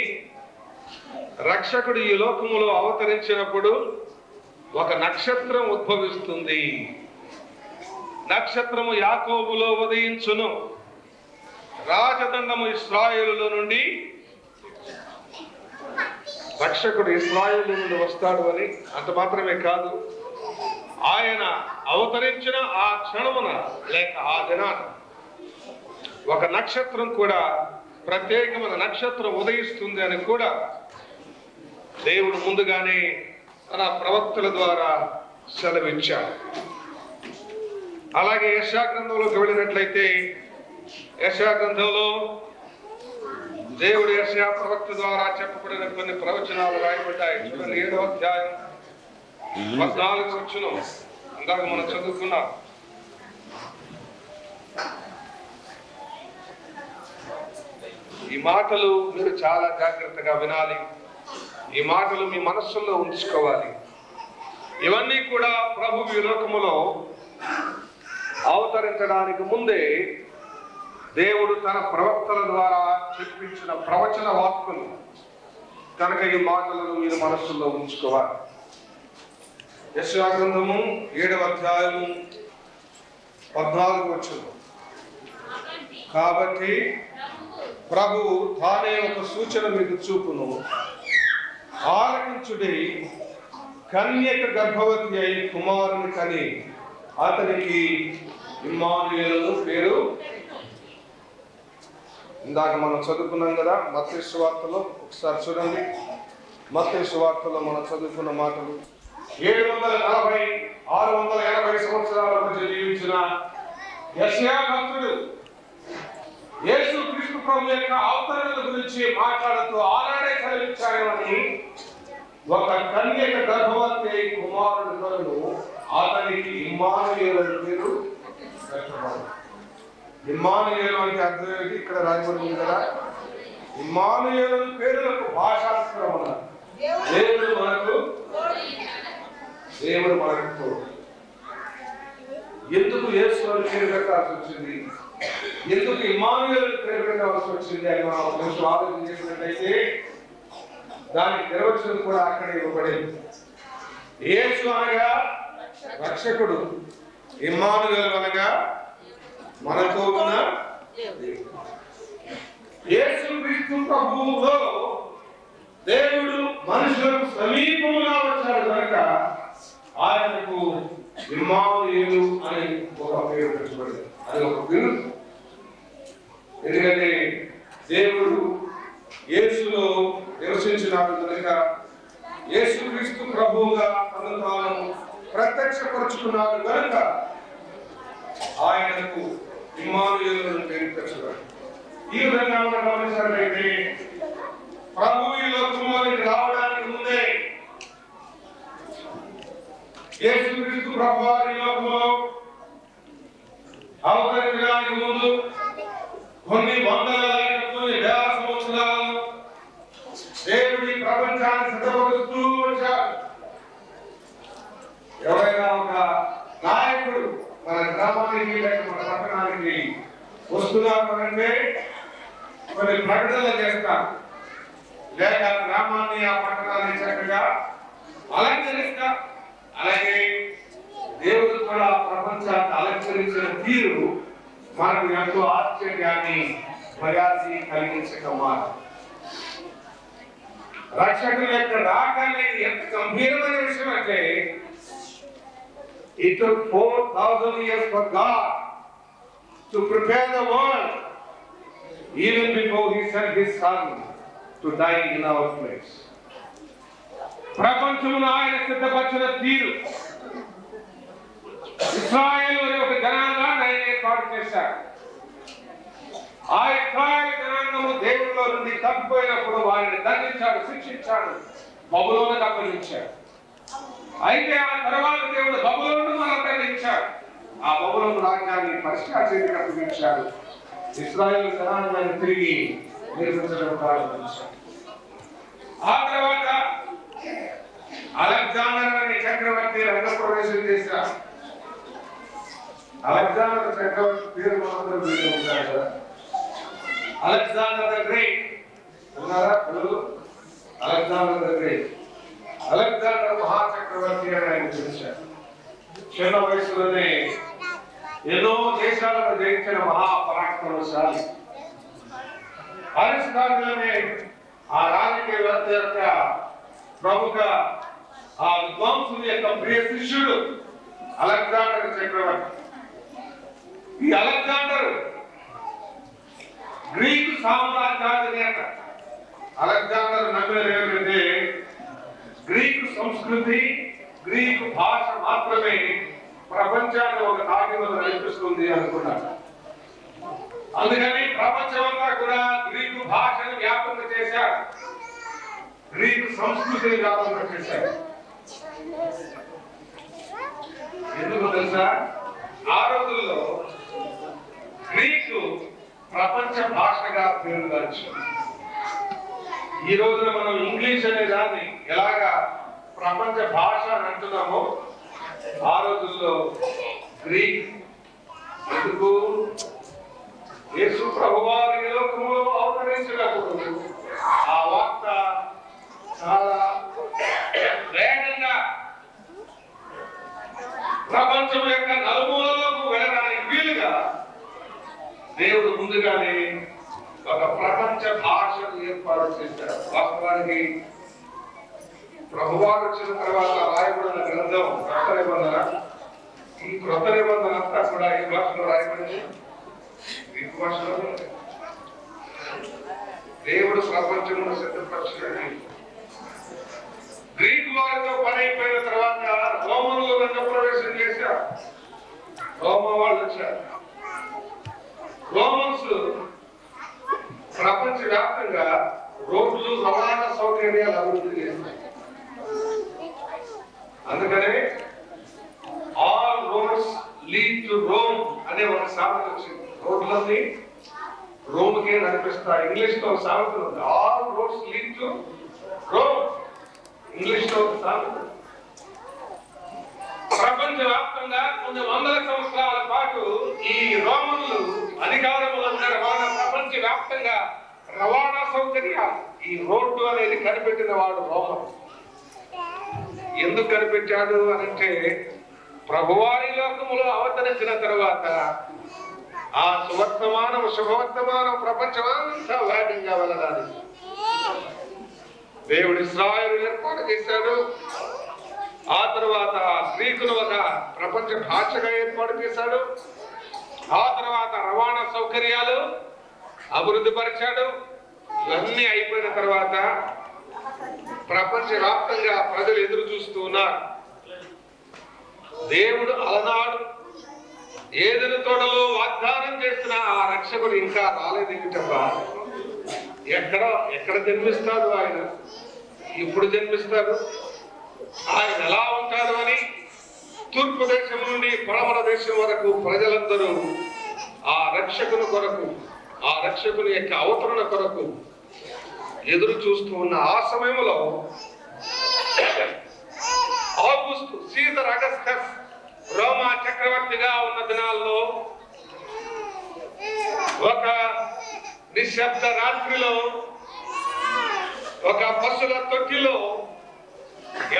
రక్షకుడు ఈ లోకములో అవతరించినప్పుడు ఒక నక్షత్రం ఉద్భవిస్తుంది. నక్షత్రము యాకోబులో ఉదయించును, రాజదండము ఇశ్రాయేలులో నుండి, రక్షకుడు ఇశ్రాయేలు నుండి వస్తాడు అని. అంత మాత్రమే కాదు, ఆయన అవతరించిన ఆ క్షణమున లేక ఆ దినాన ఒక నక్షత్రం కూడా, ప్రత్యేకమైన నక్షత్రం ఉదయిస్తుంది అని కూడా దేవుడు ముందుగానే తన ప్రవక్తల ద్వారా సెలవిచ్చాడు. అలాగే యెషయా గ్రంథంలోకి వెళ్ళినట్లయితే, యెషయా గ్రంథంలో దేవుడు యెషయా ప్రవక్త ద్వారా చెప్పబడిన కొన్ని ప్రవచనాలు రాయబడ్డాయి. చూడండి, 7వ అధ్యాయం 14వ వచనం ఇందాక మనం చదువుకున్నాం. ఈ మాటలు మీరు చాలా జాగ్రత్తగా వినాలి, ఈ మాటలు మీ మనస్సుల్లో ఉంచుకోవాలి. ఇవన్నీ కూడా ప్రభువు ఈ లోకములో అవతరించడానికి ముందే దేవుడు తన ప్రవక్తల ద్వారా చెప్పించిన ప్రవచన వాక్కులు కనుక ఈ మాటలను మీరు మనస్సుల్లో ఉంచుకోవాలి. యెషయా గ్రంథము 7వ అధ్యాయము 14వ వచనం. కాబట్టి ప్రభువు తానే ఒక సూచన మీకు చూపును, ఆలకించుడి, కన్యక గర్భవతి అయి కుమారుని కని అతనికి ఇమ్మానుయేలు పేరు. ఇందాక మనం చదువుకున్నాం కదా మత్తయి సువార్తలో, ఒకసారి చూడండి. మత్తయి సువార్తలో మనం చదువుకున్న మాటలు, 740-680 సంవత్సరాల మధ్య జీవించిన యెషయా భక్తుడు యేసు క్రీస్తు ప్రభు యొక్క అవతరణ గురించి మాట్లాడుతూ ఆనాడే సెలవిచ్చాడని, ఒక కన్యక గర్భవతి కుమారుడు కలను అతనికి ఇమ్మానుయేలు అని పేరు పెట్టబడింది. ఇమ్మానుయేలు అంటే అర్థం ఏంటి? ఇక్కడ రాయబడింది కదా, ఇమ్మానుయేలు పేరులకు భాషాంతరం అన్నారు. దేవుడు మనకు తోడు. ఎందుకు యేసు అని పేరు పెట్టాల్సి వచ్చింది, ఎందుకు ఇమ్మానుయేలు పేరు పెట్టాల్సి వచ్చింది అని మనం కొంచెం ఆలోచన చేసినట్లయితే దానికి నిర్వచనం కూడా అక్కడ ఇవ్వబడింది. యేసు అనగా రక్షకుడు, ఇమ్మానుయేలు అనగా మనతో ఉన్న యేసు క్రీస్తు ప్రభువులో దేవుడు మనుషులకు సమీపంగా వచ్చాడు కనుక ఆయనకు ఇమ్మానుయేలు అని ఒక పేరు పెట్టబడింది. అది ఒక పేరు. ఎందుకంటే దేవుడు యేసులో నివసించినాడు కనుక యేసు క్రీస్తు ప్రభువుగా తనను తాను ప్రత్యక్షపరుచుకున్నాడు కనుక ఆయనకు ఇమ్మానుయేలు అని పేరు పెట్టబడింది. ఈ విధంగా మనం గమనించినట్లయితే ప్రభువు ఈ లోకంలోకి రావడానికి ముందే యేసు క్రీస్తు ప్రభువు ఈ లోకంలో అవతరించడానికి ముందు కొన్ని వందల కొన్ని వేల సంవత్సరాలు దేవుడి ప్రపంచాన్ని సిద్ధపరుస్తూ వచ్చారు. ఎవరైనా ఒక నాయకుడు మన గ్రామానికి లేక మన పట్టణానికి వస్తున్నారు అంటే కొన్ని ప్రకటనలు చేస్తారు, లేక గ్రామాన్ని ఆ పట్టణాన్ని చక్కగా అలంకరిస్తారు. అలాగే దేవుడు కూడా ప్రపంచాన్ని అలంకరించిన తీరు మనకు ఎంతో ఆశ్చర్యాన్ని భయాన్ని కలిగించక మాట. రక్షకుల యొక్క రాక అనేది ఎంత గంభీరమైన విషయం అంటే, it took 4,000 years for God to prepare the world even before he sent his son to die in our place. ప్రపంచమును ఆయన సిద్ధపరిచిన తీరు, ఇశ్రాయేలు అనే ఒక జనాంగాన్ని ఆయన ఏర్పాటు చేశాడు. ఆ ఇశ్రాయేలు జనాంగము దేవుడిలో నుండి తప్పిపోయినప్పుడు వారిని దండించాడు, శిక్షించాడు, బబులోనుకు అప్పగించాడు. అయితే ఆ తర్వాత దేవుడు బబులోను మనం దండించాడు, ఆ బబులోను రాజ్యాన్ని పర్షియా చేతికి అప్పగించాడు. ఇశ్రాయేలు జనాంగాన్ని తిరిగి నిర్మించడం ప్రారంభించాడు. ఆ తర్వాత అలెగ్జాండర్ అనే చక్రవర్తి రంగప్రవేశం చేశాడు. అలెగ్జాండర్ చక్రవర్తి పేరు మాత్రం వీళ్ళు ఉంటారు కదా, అలెగ్జాండర్ ద గ్రేట్ ఉన్నారా పిల్లలు? అలెగ్జాండర్ ద గ్రేట్, అలెగ్జాండర్ మహాచక్రవర్తి అని ఆయన పిలిచారు. చిన్న వయసులోనే ఎన్నో దేశాలను జయించిన మహాపరాక్రమశాలి. అరిస్టాటిల్నే ఆ రాజకీయవేత్త యొక్క ప్రముఖ ఆ విద్వాంసుని యొక్క ప్రియ శిష్యుడు అలెగ్జాండర్ చక్రవర్తి. ఈ అలెగ్జాండర్ గ్రీకు సామ్రాజ్యాధినేత. అలెగ్జాండర్ నమ్మినది ఏమిటంటే గ్రీకు సంస్కృతి, గ్రీకు భాష మాత్రమే ప్రపంచాన్ని ఒక తాటి మీద నడిపిస్తుంది అనుకున్నాడు. అందుకని ప్రపంచమంతా కూడా గ్రీకు భాషను వ్యాపకం చేశాడు, గ్రీకు సంస్కృతిని వ్యాపకం చేశాడు. ఎందుకు తెలుసా? ఆ రోజుల్లో గ్రీకు ప్రపంచ భాషగా పేరుగాంచింది. ఈ రోజున మనం ఇంగ్లీష్ అనే దాన్ని ఎలాగా ప్రపంచ భాష అని అంటున్నామో ఆ రోజుల్లో గ్రీక్. ఎందుకు? యేసు ప్రభువారు ఈ లోకములో అవతరించినప్పుడు ఆ వార్త చాలా వేగంగా ప్రపంచం యొక్క నలుమూలలోకి వెళ్ళడానికి వీలుగా దేవుడు ముందుగానే ఒక ప్రపంచ భాషను ఏర్పాటు చేశారు. వాస్తవానికి ప్రభువారు వచ్చిన తర్వాత రాయబడిన గ్రంథం క్రొత్త నిబంధన. ఈ క్రొత్త నిబంధన అంతా కూడా ఈ భాషలో రాయబడింది, గ్రీకు భాషలో. దేవుడు ప్రపంచంలో సిద్ధపరచండి. గ్రీకు వారితో పని అయిపోయిన తర్వాత రోమన్లు రంగప్రవేశం చేశారు. రోమా వాళ్ళు వచ్చారు. రోమన్స్ ప్రపంచ వ్యాప్తంగా రోడ్లు, రవాణా సౌకర్యాలు అభివృద్ధి చేశారు. అందుకనే all roads lead to Rome అనే ఒక సామెత వచ్చింది. రోడ్లన్నీ రోమ్కే నడిపిస్తాయి. ఇంగ్లీష్ లో ఒక సామెత ఉంది, all roads lead to Rome. English లో ఒక సామెత. ప్రపంచ వ్యాప్తంగా కొన్ని వందల సంవత్సరాల పాటు ఈ రోమన్లు అధికారంలో ఉన్న ప్రపంచ వ్యాప్తంగా రవాణా సౌకర్యాలు, ఈ రోడ్డు అనేది కనిపెట్టిన వాడు రోమన్. ఎందుకు కనిపెట్టాడు అనంటే ప్రభువారి లోకములో అవతరించిన తర్వాత ఆ శుభవర్తమానం ప్రపంచమంతా వేగంగా వెళ్ళడానికి దేవుడు ఇశ్రాయేలు ఏర్పాటు చేశాడు. ఆ తర్వాత గ్రీకును ఒక ప్రపంచ భాషగా ఏర్పాటు చేశాడు. ఆ తర్వాత రవాణా సౌకర్యాలు అభివృద్ధి పరిచాడు. ఇవన్నీ అయిపోయిన తర్వాత ప్రపంచ వ్యాప్తంగా ప్రజలు ఎదురు చూస్తూ ఉన్నారు. దేవుడు అలనాడు ఏదైనా తోడలో వాగ్దానం చేసిన ఆ రక్షకుడు ఇంకా రాలేదు. ఎక్కడ జన్మిస్తాడు ఆయన? ఇప్పుడు జన్మిస్తాడు. ఆయన ఎలా ఉంటాడు అని తూర్పు దేశం నుండి పడమర దేశం వరకు ప్రజలందరూ ఆ రక్షకుని కొరకు, ఆ రక్షకుని యొక్క అవతరణ కొరకు ఎదురు చూస్తూ ఉన్న ఆ సమయంలో ఆగస్టు సీజర్ అగస్టస్ రోమా చక్రవర్తిగా ఉన్న దినాల్లో ఒక నిశ్శబ్ద రాత్రిలో ఒక పశుల తొట్టిలో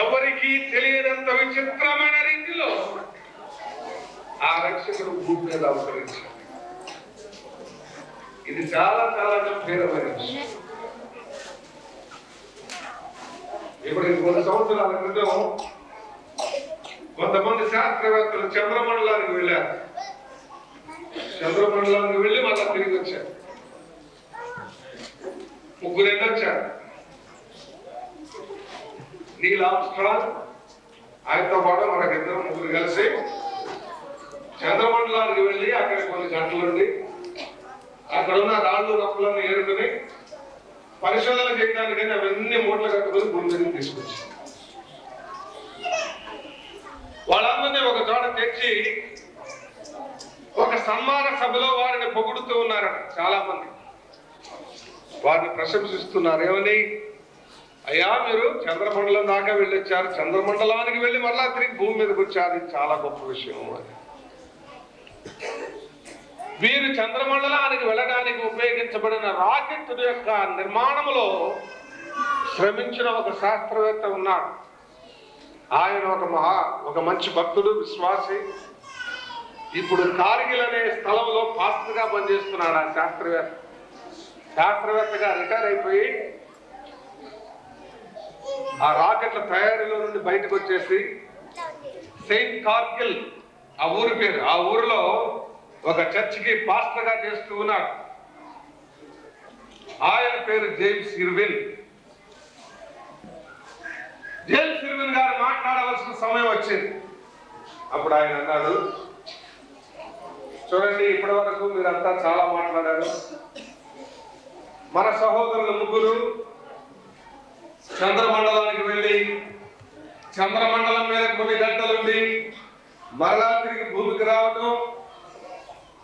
ఎవరికి తెలియనంత విచిత్రమైన రీతిలో ఆ రక్షకుడు భూమి మీద అవతరించాడు. ఇది చాలా చాలా గంభీరమైన విషయం. ఇప్పుడు కొన్ని సంవత్సరాల క్రితం కొంతమంది శాస్త్రవేత్తలు చంద్రమండలానికి వెళ్ళారు. చంద్రమండలానికి వెళ్ళి మళ్ళా తిరిగి వచ్చారు. ముగ్గురు వెళ్ళొచ్చారు. నీల్ ఆర్మ్స్ట్రాంగ్, ఆయనతో పాటు మనకిద్దరు ముగ్గురు కలిసి చంద్రమండలానికి వెళ్ళి అక్కడ కొన్ని గంటలుండి అక్కడ ఉన్న రాళ్ళు రప్పులను ఏరుకుని పరిశోధన చేయడానికని అవన్నీ మూటలు కట్టుకుని భూమి మీదకి తీసుకొచ్చి వాళ్ళందరినీ ఒక చోట తెచ్చి ఒక సన్మాన సభలో వారిని పొగుడుతూ ఉన్నారట. చాలా మంది వారిని ప్రశంసిస్తున్నారు. ఏమని? అయ్యా, మీరు చంద్రమండలం దాకా వెళ్ళొచ్చారు, చంద్రమండలానికి వెళ్ళి మళ్ళా తిరిగి భూమి మీదకి వచ్చారు, ఇది చాలా గొప్ప విషయం అని. వీరు చంద్రమండలానికి వెళ్ళడానికి ఉపయోగించబడిన రాకెట్ యొక్క నిర్మాణంలో శ్రమించిన ఒక శాస్త్రవేత్త ఉన్నాడు. ఆయన ఒక మంచి భక్తుడు, విశ్వాసి. ఇప్పుడు కార్గిల్ అనే స్థలంలో పాస్టర్గా పనిచేస్తున్నాడు. ఆ శాస్త్రవేత్తగా రిటైర్ అయిపోయి ఆ రాకెట్ల తయారీలో నుండి బయటకు వచ్చేసి సెయింట్ కార్గిల్ ఆ ఊరి పేరు, ఆ ఊరిలో ఒక చర్చికి పాస్టర్గా చేస్తూ ఉన్నాడు. ఆయన పేరు జేమ్స్ ఇర్విన్. జేమ్స్ ఇర్విన్ గారు మాట్లాడవలసిన సమయం వచ్చింది. అప్పుడు ఆయన అన్నాడు, చూడండి, ఇప్పటి వరకు మీరంతా చాలా మాట్లాడారు. మన సహోదరులు ముగ్గురు చంద్రమండలానికి వెళ్ళి చంద్రమండలం మీద కొన్ని గంటలుండి మరలా తిరిగి భూమికి రావడం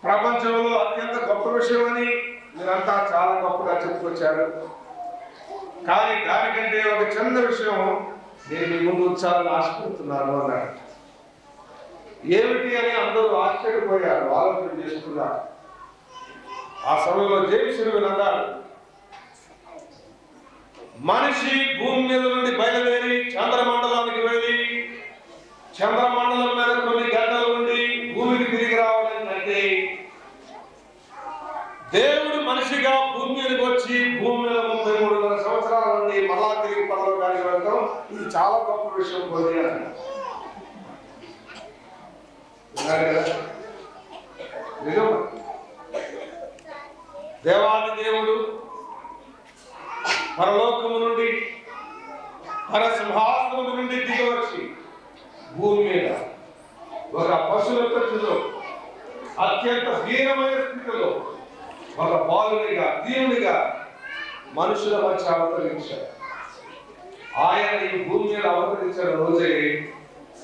ప్రపంచంలో అత్యంత గొప్ప విషయం అని మీరంతా చాలా గొప్పగా చెప్పుకొచ్చారు. కానీ దానికంటే ఒక చిన్న విషయం నేను మీ ముందు ఉంచాలని ఆశపడుతున్నాను అన్నాడు. ఏమిటి అని అందరూ ఆశ్చర్యపోయారు, ఆలోచన చేసుకున్నారు. ఆ సమయంలో జేమ్స్ ఇర్విన్ అన్నాడు, మనిషి భూమి మీద నుండి బయలుదేరి చంద్రమండలానికి వెళ్ళి చంద్రమండలం మీద కొన్ని గంటలు ఉండి భూమికి తిరిగి రావాలంటే దేవుడు మనిషిగా భూమి మీదకి వచ్చి భూమి మీద 33,000 సంవత్సరాల నుండి మళ్ళా తిరిగి పరలోకానికి వెళ్ళడం ఇది చాలా గొప్ప విషయం పోయి అన్నాడు. నిజం. దేవాది దేవుడు పరలోకము నుండి పరసింహాసనము నుండి దిగవచ్చి భూమి మీద ఒక పశువుల పెట్టులో అత్యంత హీనమైన స్థితిలో ఒక బాలునిగా దీనునిగా మనుషుల మధ్య అవతరించారు. ఆయన ఈ భూమి మీద అవతరించిన రోజే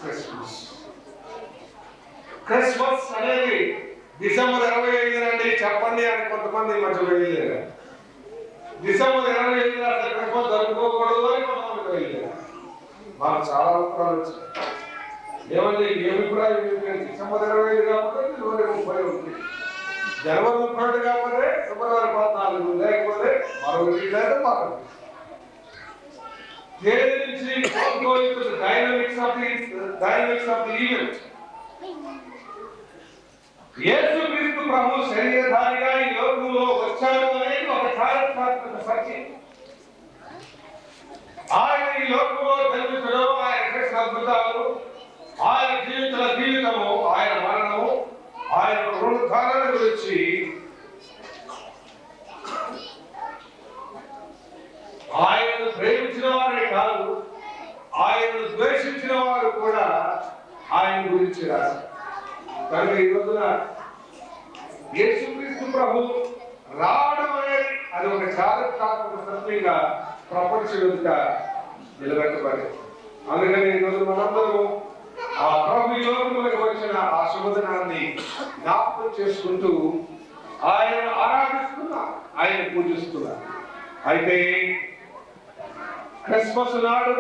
క్రిస్మస్. క్రిస్మస్ అనేది డిసెంబర్ 25 నండి చెప్పండి అని కొంతమంది మధ్య వెళ్ళలేరు. డిసెంబర్ 25 అసలు క్రిస్మస్ జరుపుకోకూడదు అని కొంతమంది వెళ్ళలేరు. మాకు చాలా ఉత్తరాలు వచ్చాయి. ఏమండి ఏమి కూడా డిసెంబర్ 25 కాకపోతే జనవరి 30 ఉంది, జనవరి 31 కాకపోతే ఫిబ్రవరి 14 లేకపోతే మరొకటి లేదా మరొకటి తేదీ నుంచి డైనమిక్స్ ఆఫ్ ది ఈవెంట్. యేసుక్రీస్తు ప్రభు శరీరధారిగా ఈ లోకంలో వచ్చాడు అనేది ఒక చారిత్రాత్మక సత్యం. ఆయన ఈ లోకంలో జన్మించడం, ఆయన చేసిన అద్భుతాలు, ఆయన జీవించిన జీవితము, ఆయన మరణము, ఆయన పునరుద్ధారణ గురించి ఆయనను ప్రేమించిన వారే కాదు, ఆయనను ద్వేషించిన వారు కూడా ఆయన గురించి రాశారు. కనుక ఈ రోజున యేసుక్రీస్తు ప్రభు రావడం అనేది అది ఒక చారిత్రాత్మక సత్యంగా ప్రపంచం ఎదుట నిలబెట్టబడింది. అందుకని ఈ రోజు మనందరూ ఆ ప్రభు యోగములకు వచ్చిన ఆ శుభదినాన్ని జ్ఞాపకం చేసుకుంటూ ఆయన ఆరాధిస్తున్నా, ఆయన పూజిస్తున్నా. అయితే క్రిస్మస్ నాడు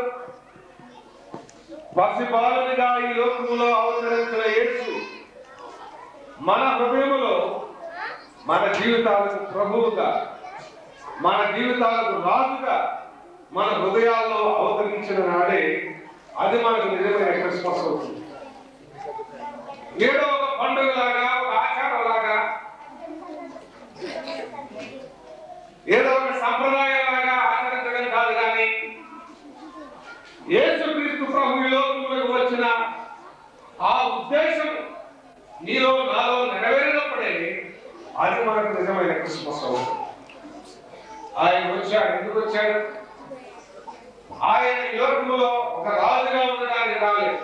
పసిబాలునిగా ఈ లోకములో అవతరించిన యేసు మన హృదయములో మన జీవితాలకు ప్రభువుగా, మన జీవితాలకు రాజుగా మన హృదయాల్లో అవతరించిన నాడే అది మనకు నిజమైన క్రిస్మస్ అవుతుంది. ఏదో ఒక పండుగలాగా, ఒక ఆచారంలాగా, ఏదో ఒక సంప్రదాయంలాగా ఆచరించడం కాదు. కానీ యేసుక్రీస్తు ప్రభు ఈ లోకములకు వచ్చిన ఆ ఉద్దేశం నీలో నాలో నెరవేరినప్పుడే అది మనకు నిజమైన క్రిస్మస్ అవుతుంది. ఆయన వచ్చాడు. ఎందుకు వచ్చాడు? ఆయన ఈ లోకములో ఒక రాజుగా ఉండడానికి రాలేదు.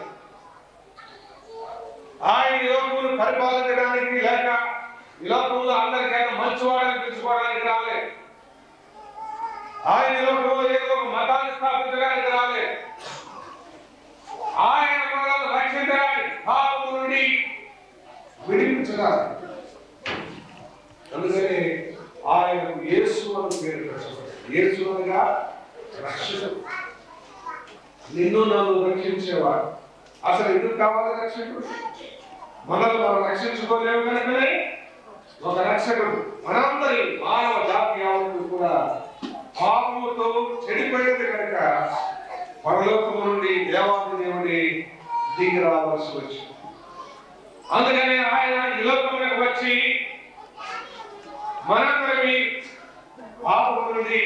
ఆయన ఈ లోకమును పరిపాలించడానికి లేక ఈ లోకంలో అందరికైనా మంచివాడని పిలుచుకోవడానికి రాలేదు. ఆయన ఈ లోకంలో ఏదో ఒక మతాన్ని స్థాపించడానికి రాలేదు. ఆయన మనల్ని రక్షించడానికి, పాపము నుండి విడిపించడానికి. అందుకని ఆయనకు యేసు అని పేరు పెట్టబడింది. యేసు అనగా రక్షకుడు, నిన్ను నన్ను రక్షించేవాడు. అసలు ఎందుకు కావాలి రక్షకుడు? మనల్ని మనం రక్షించుకోలేము కనుకనే ఒక రక్షకుడు మనందరి మానవ జాతి యావత్తు కూడా పాపముతో చెడిపోయేది కనుక పరలోకము నుండి దేవాది దేవుడి దిగి రావాల్సి వచ్చింది. అందుకని ఆయన మనందరినీ పాపం నుండి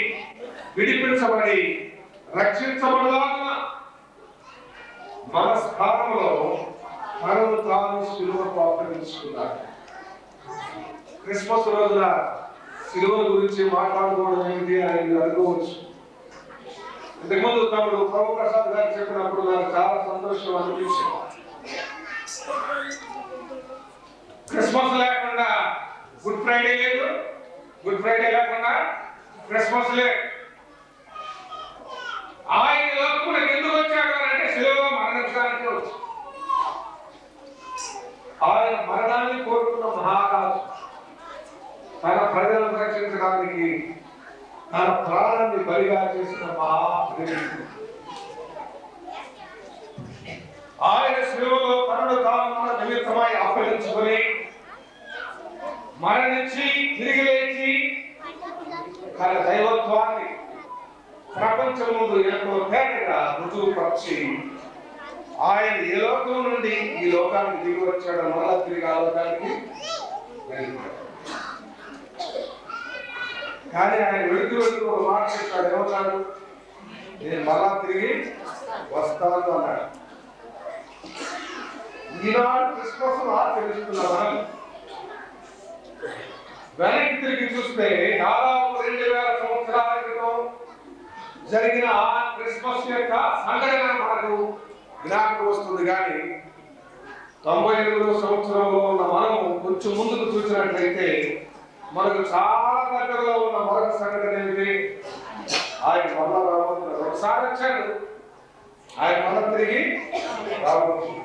విడిపించబడి రక్షించబడలాగున మన స్థానంలో తనను తాను సిలువకు అప్పగించుకున్నాడు. క్రిస్మస్ రోజున సిలువ గురించి మాట్లాడుకోవడం ఏమిటి అని మీరు అనుకోవచ్చు. ఇంతకుముందు తమ్ముడు ప్రభు ప్రసాద్ గారు చెప్పినప్పుడు నాకు చాలా సంతోషం అనిపించింది. క్రిస్మస్ లేకుండా గుడ్ ఫ్రైడే లేదు, గుడ్ ఫ్రైడే లేకుండా క్రిస్మస్ లేదు. ఆయన లోకములకు ఎందుకు వచ్చాడు అంటే సిలువలో మరణించడానికి వచ్చాడు. ఆయన మరణాన్ని కోరుకున్న మహారాజు తన ప్రజలను రక్షించడానికి తన ప్రాణాన్ని బలిగా చేసిన మహాప్రేమికుడు. ఆయన సిలువలో తనను తాను మన నిమిత్తమై అప్పగించుకొని మరణించి తిరిగి లేచి తన దైవత్వాన్ని ప్రపంచం ముందు ఎంతో తేటగా రుజువుపరిచి ఆయన ఏ లోకం నుండి ఈ లోకానికి దిగి వచ్చాడు, మళ్ళా తిరిగి ఆ లోకానికి వెళ్ళిపోయాడు. కానీ ఆయన వెళుతూ ఒక మాట చెప్పాడు. ఏమన్నాడు? నేను మళ్ళా తిరిగి వస్తాను అన్నాడు. ఈనాడు క్రిస్మస్ ఆచరిస్తున్న మనం వెనక్కి తిరిగి చూస్తే దాదాపు 2000 సంవత్సరాల క్రితం జరిగిన ఆ క్రిస్మస్ యొక్క సంఘటన మనకు జ్ఞాపకం వస్తుంది. కానీ 98వ సంవత్సరంలో ఉన్న మనము కొంచెం ముందుకు చూసినట్లయితే మనకు చాలా దగ్గరలో ఉన్న మరొక సంఘటన ఏమిటి? ఆయన మళ్ళా రాబోతున్నారు. ఒకసారి వచ్చాడు, ఆయన మళ్ళా తిరిగి రాబోతున్నారు.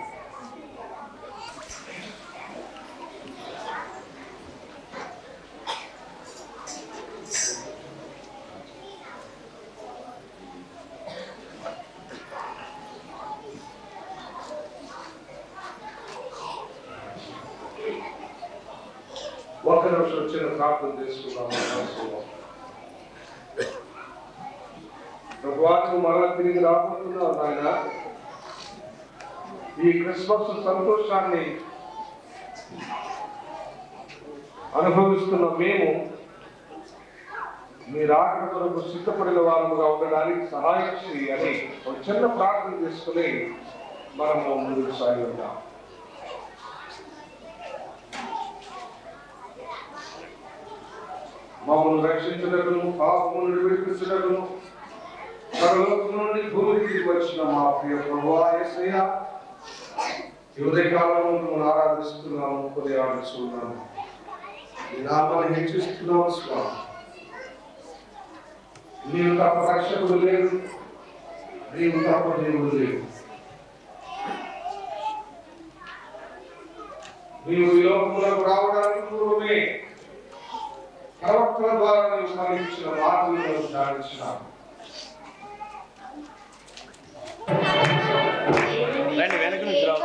ఒక నిమిషం వచ్చిన ప్రార్థన చేసుకున్నాము. ప్రభువాకు మరలా తిరిగి రాబోతున్నావు నాయన. ఈ క్రిస్మస్ సంతోషాన్ని అనుభవిస్తున్న మేము మీ రాకడ కొరకు సిద్ధపడిన వారముగా ఉండడానికి సహాయం చేయి అని ఒక చిన్న ప్రార్థన చేసుకుని మనము ముందుకు సాగుతాం. మమ్మల్ని రక్షించడను, పాపము నుండి విడిపించడను, పరలోకం నుండి భూమికి వచ్చిన మా ప్రియ ప్రభువా యేసయ్య, ఈ ఉదయకాలంలో మిమ్మల్ని ఆరాధిస్తున్నాము, కొనియాడుతున్నాము, ఈ నామాన్ని హెచ్చిస్తున్నాము స్వామి. నీవు తప్ప రక్షకుడు లేదు, నీవు తప్ప దేవుడు లేదు. నీవు ఈ లోకములకు రావడానికి పూర్వమే ప్రవక్తల ద్వారా నీవు కలిగించిన మాటలను ధ్యానించినావు. వెనక నుంచి రావు.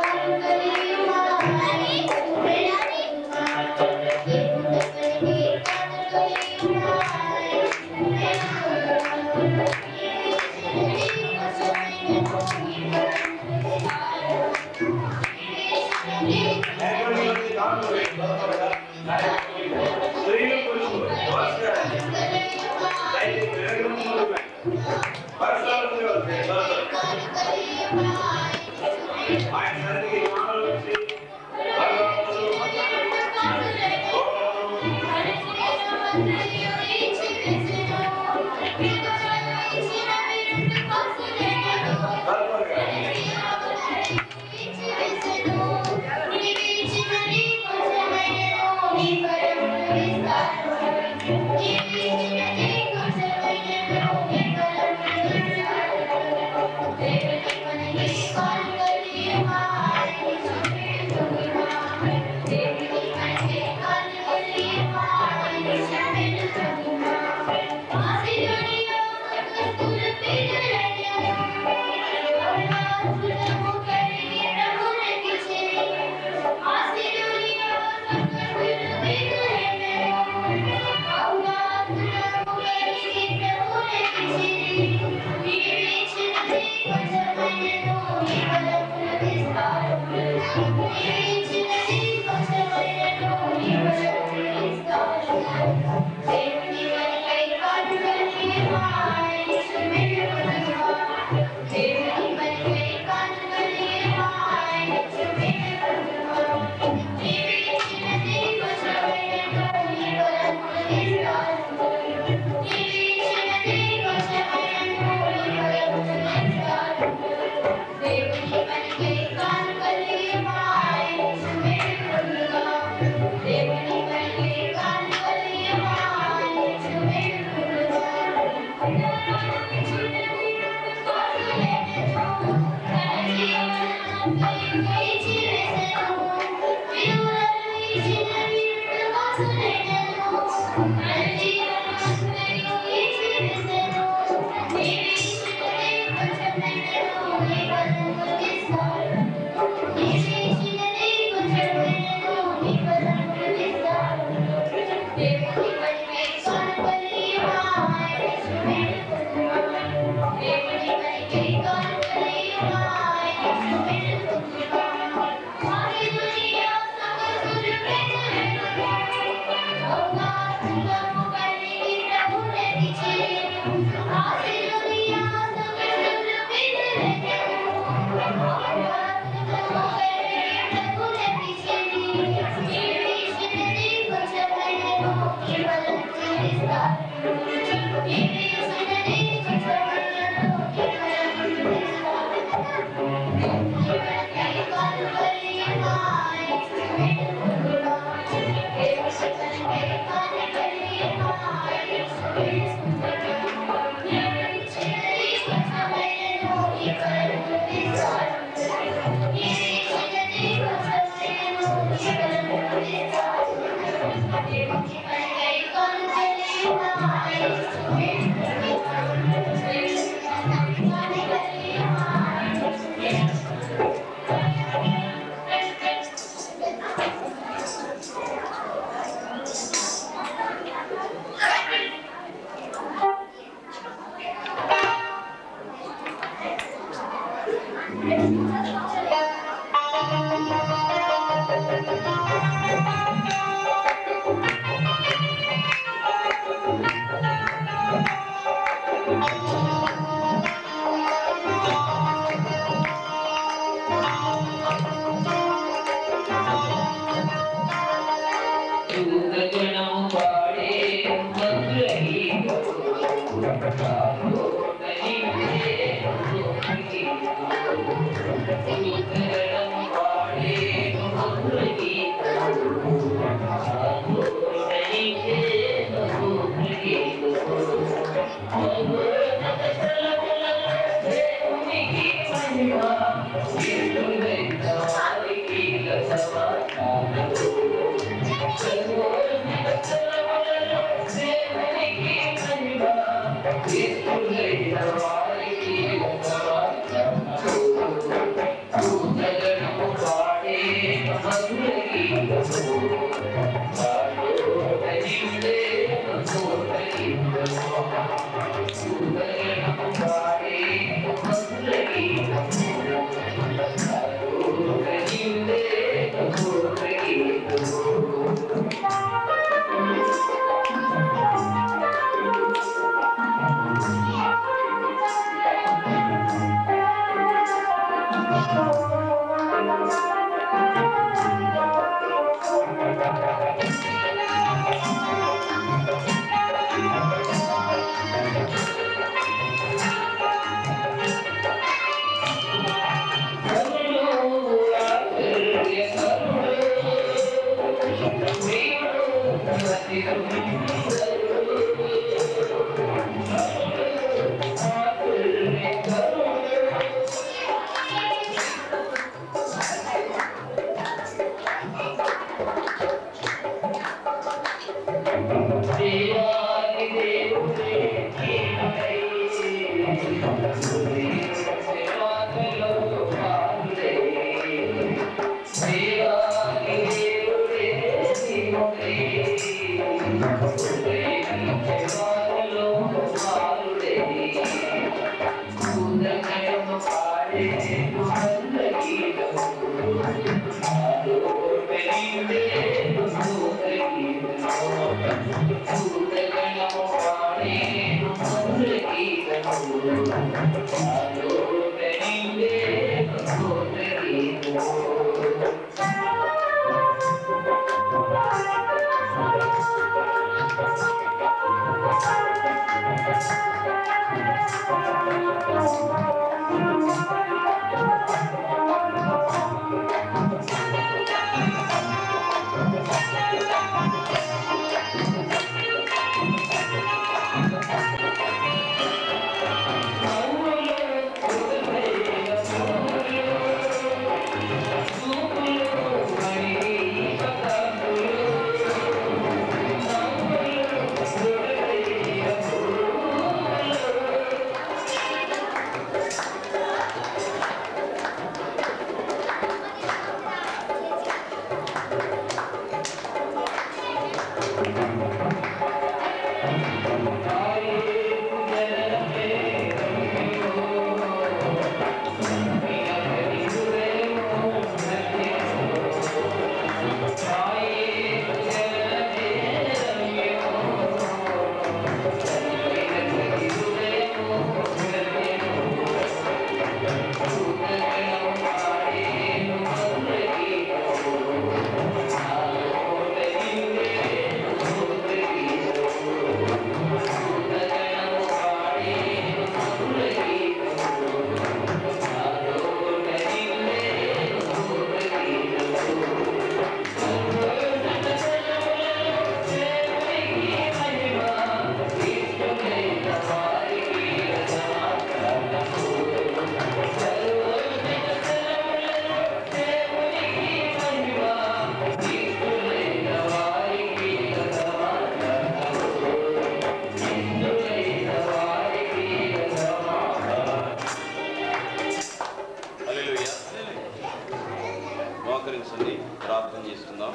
మోకరించండి, ప్రార్థన చేసుకుందాం.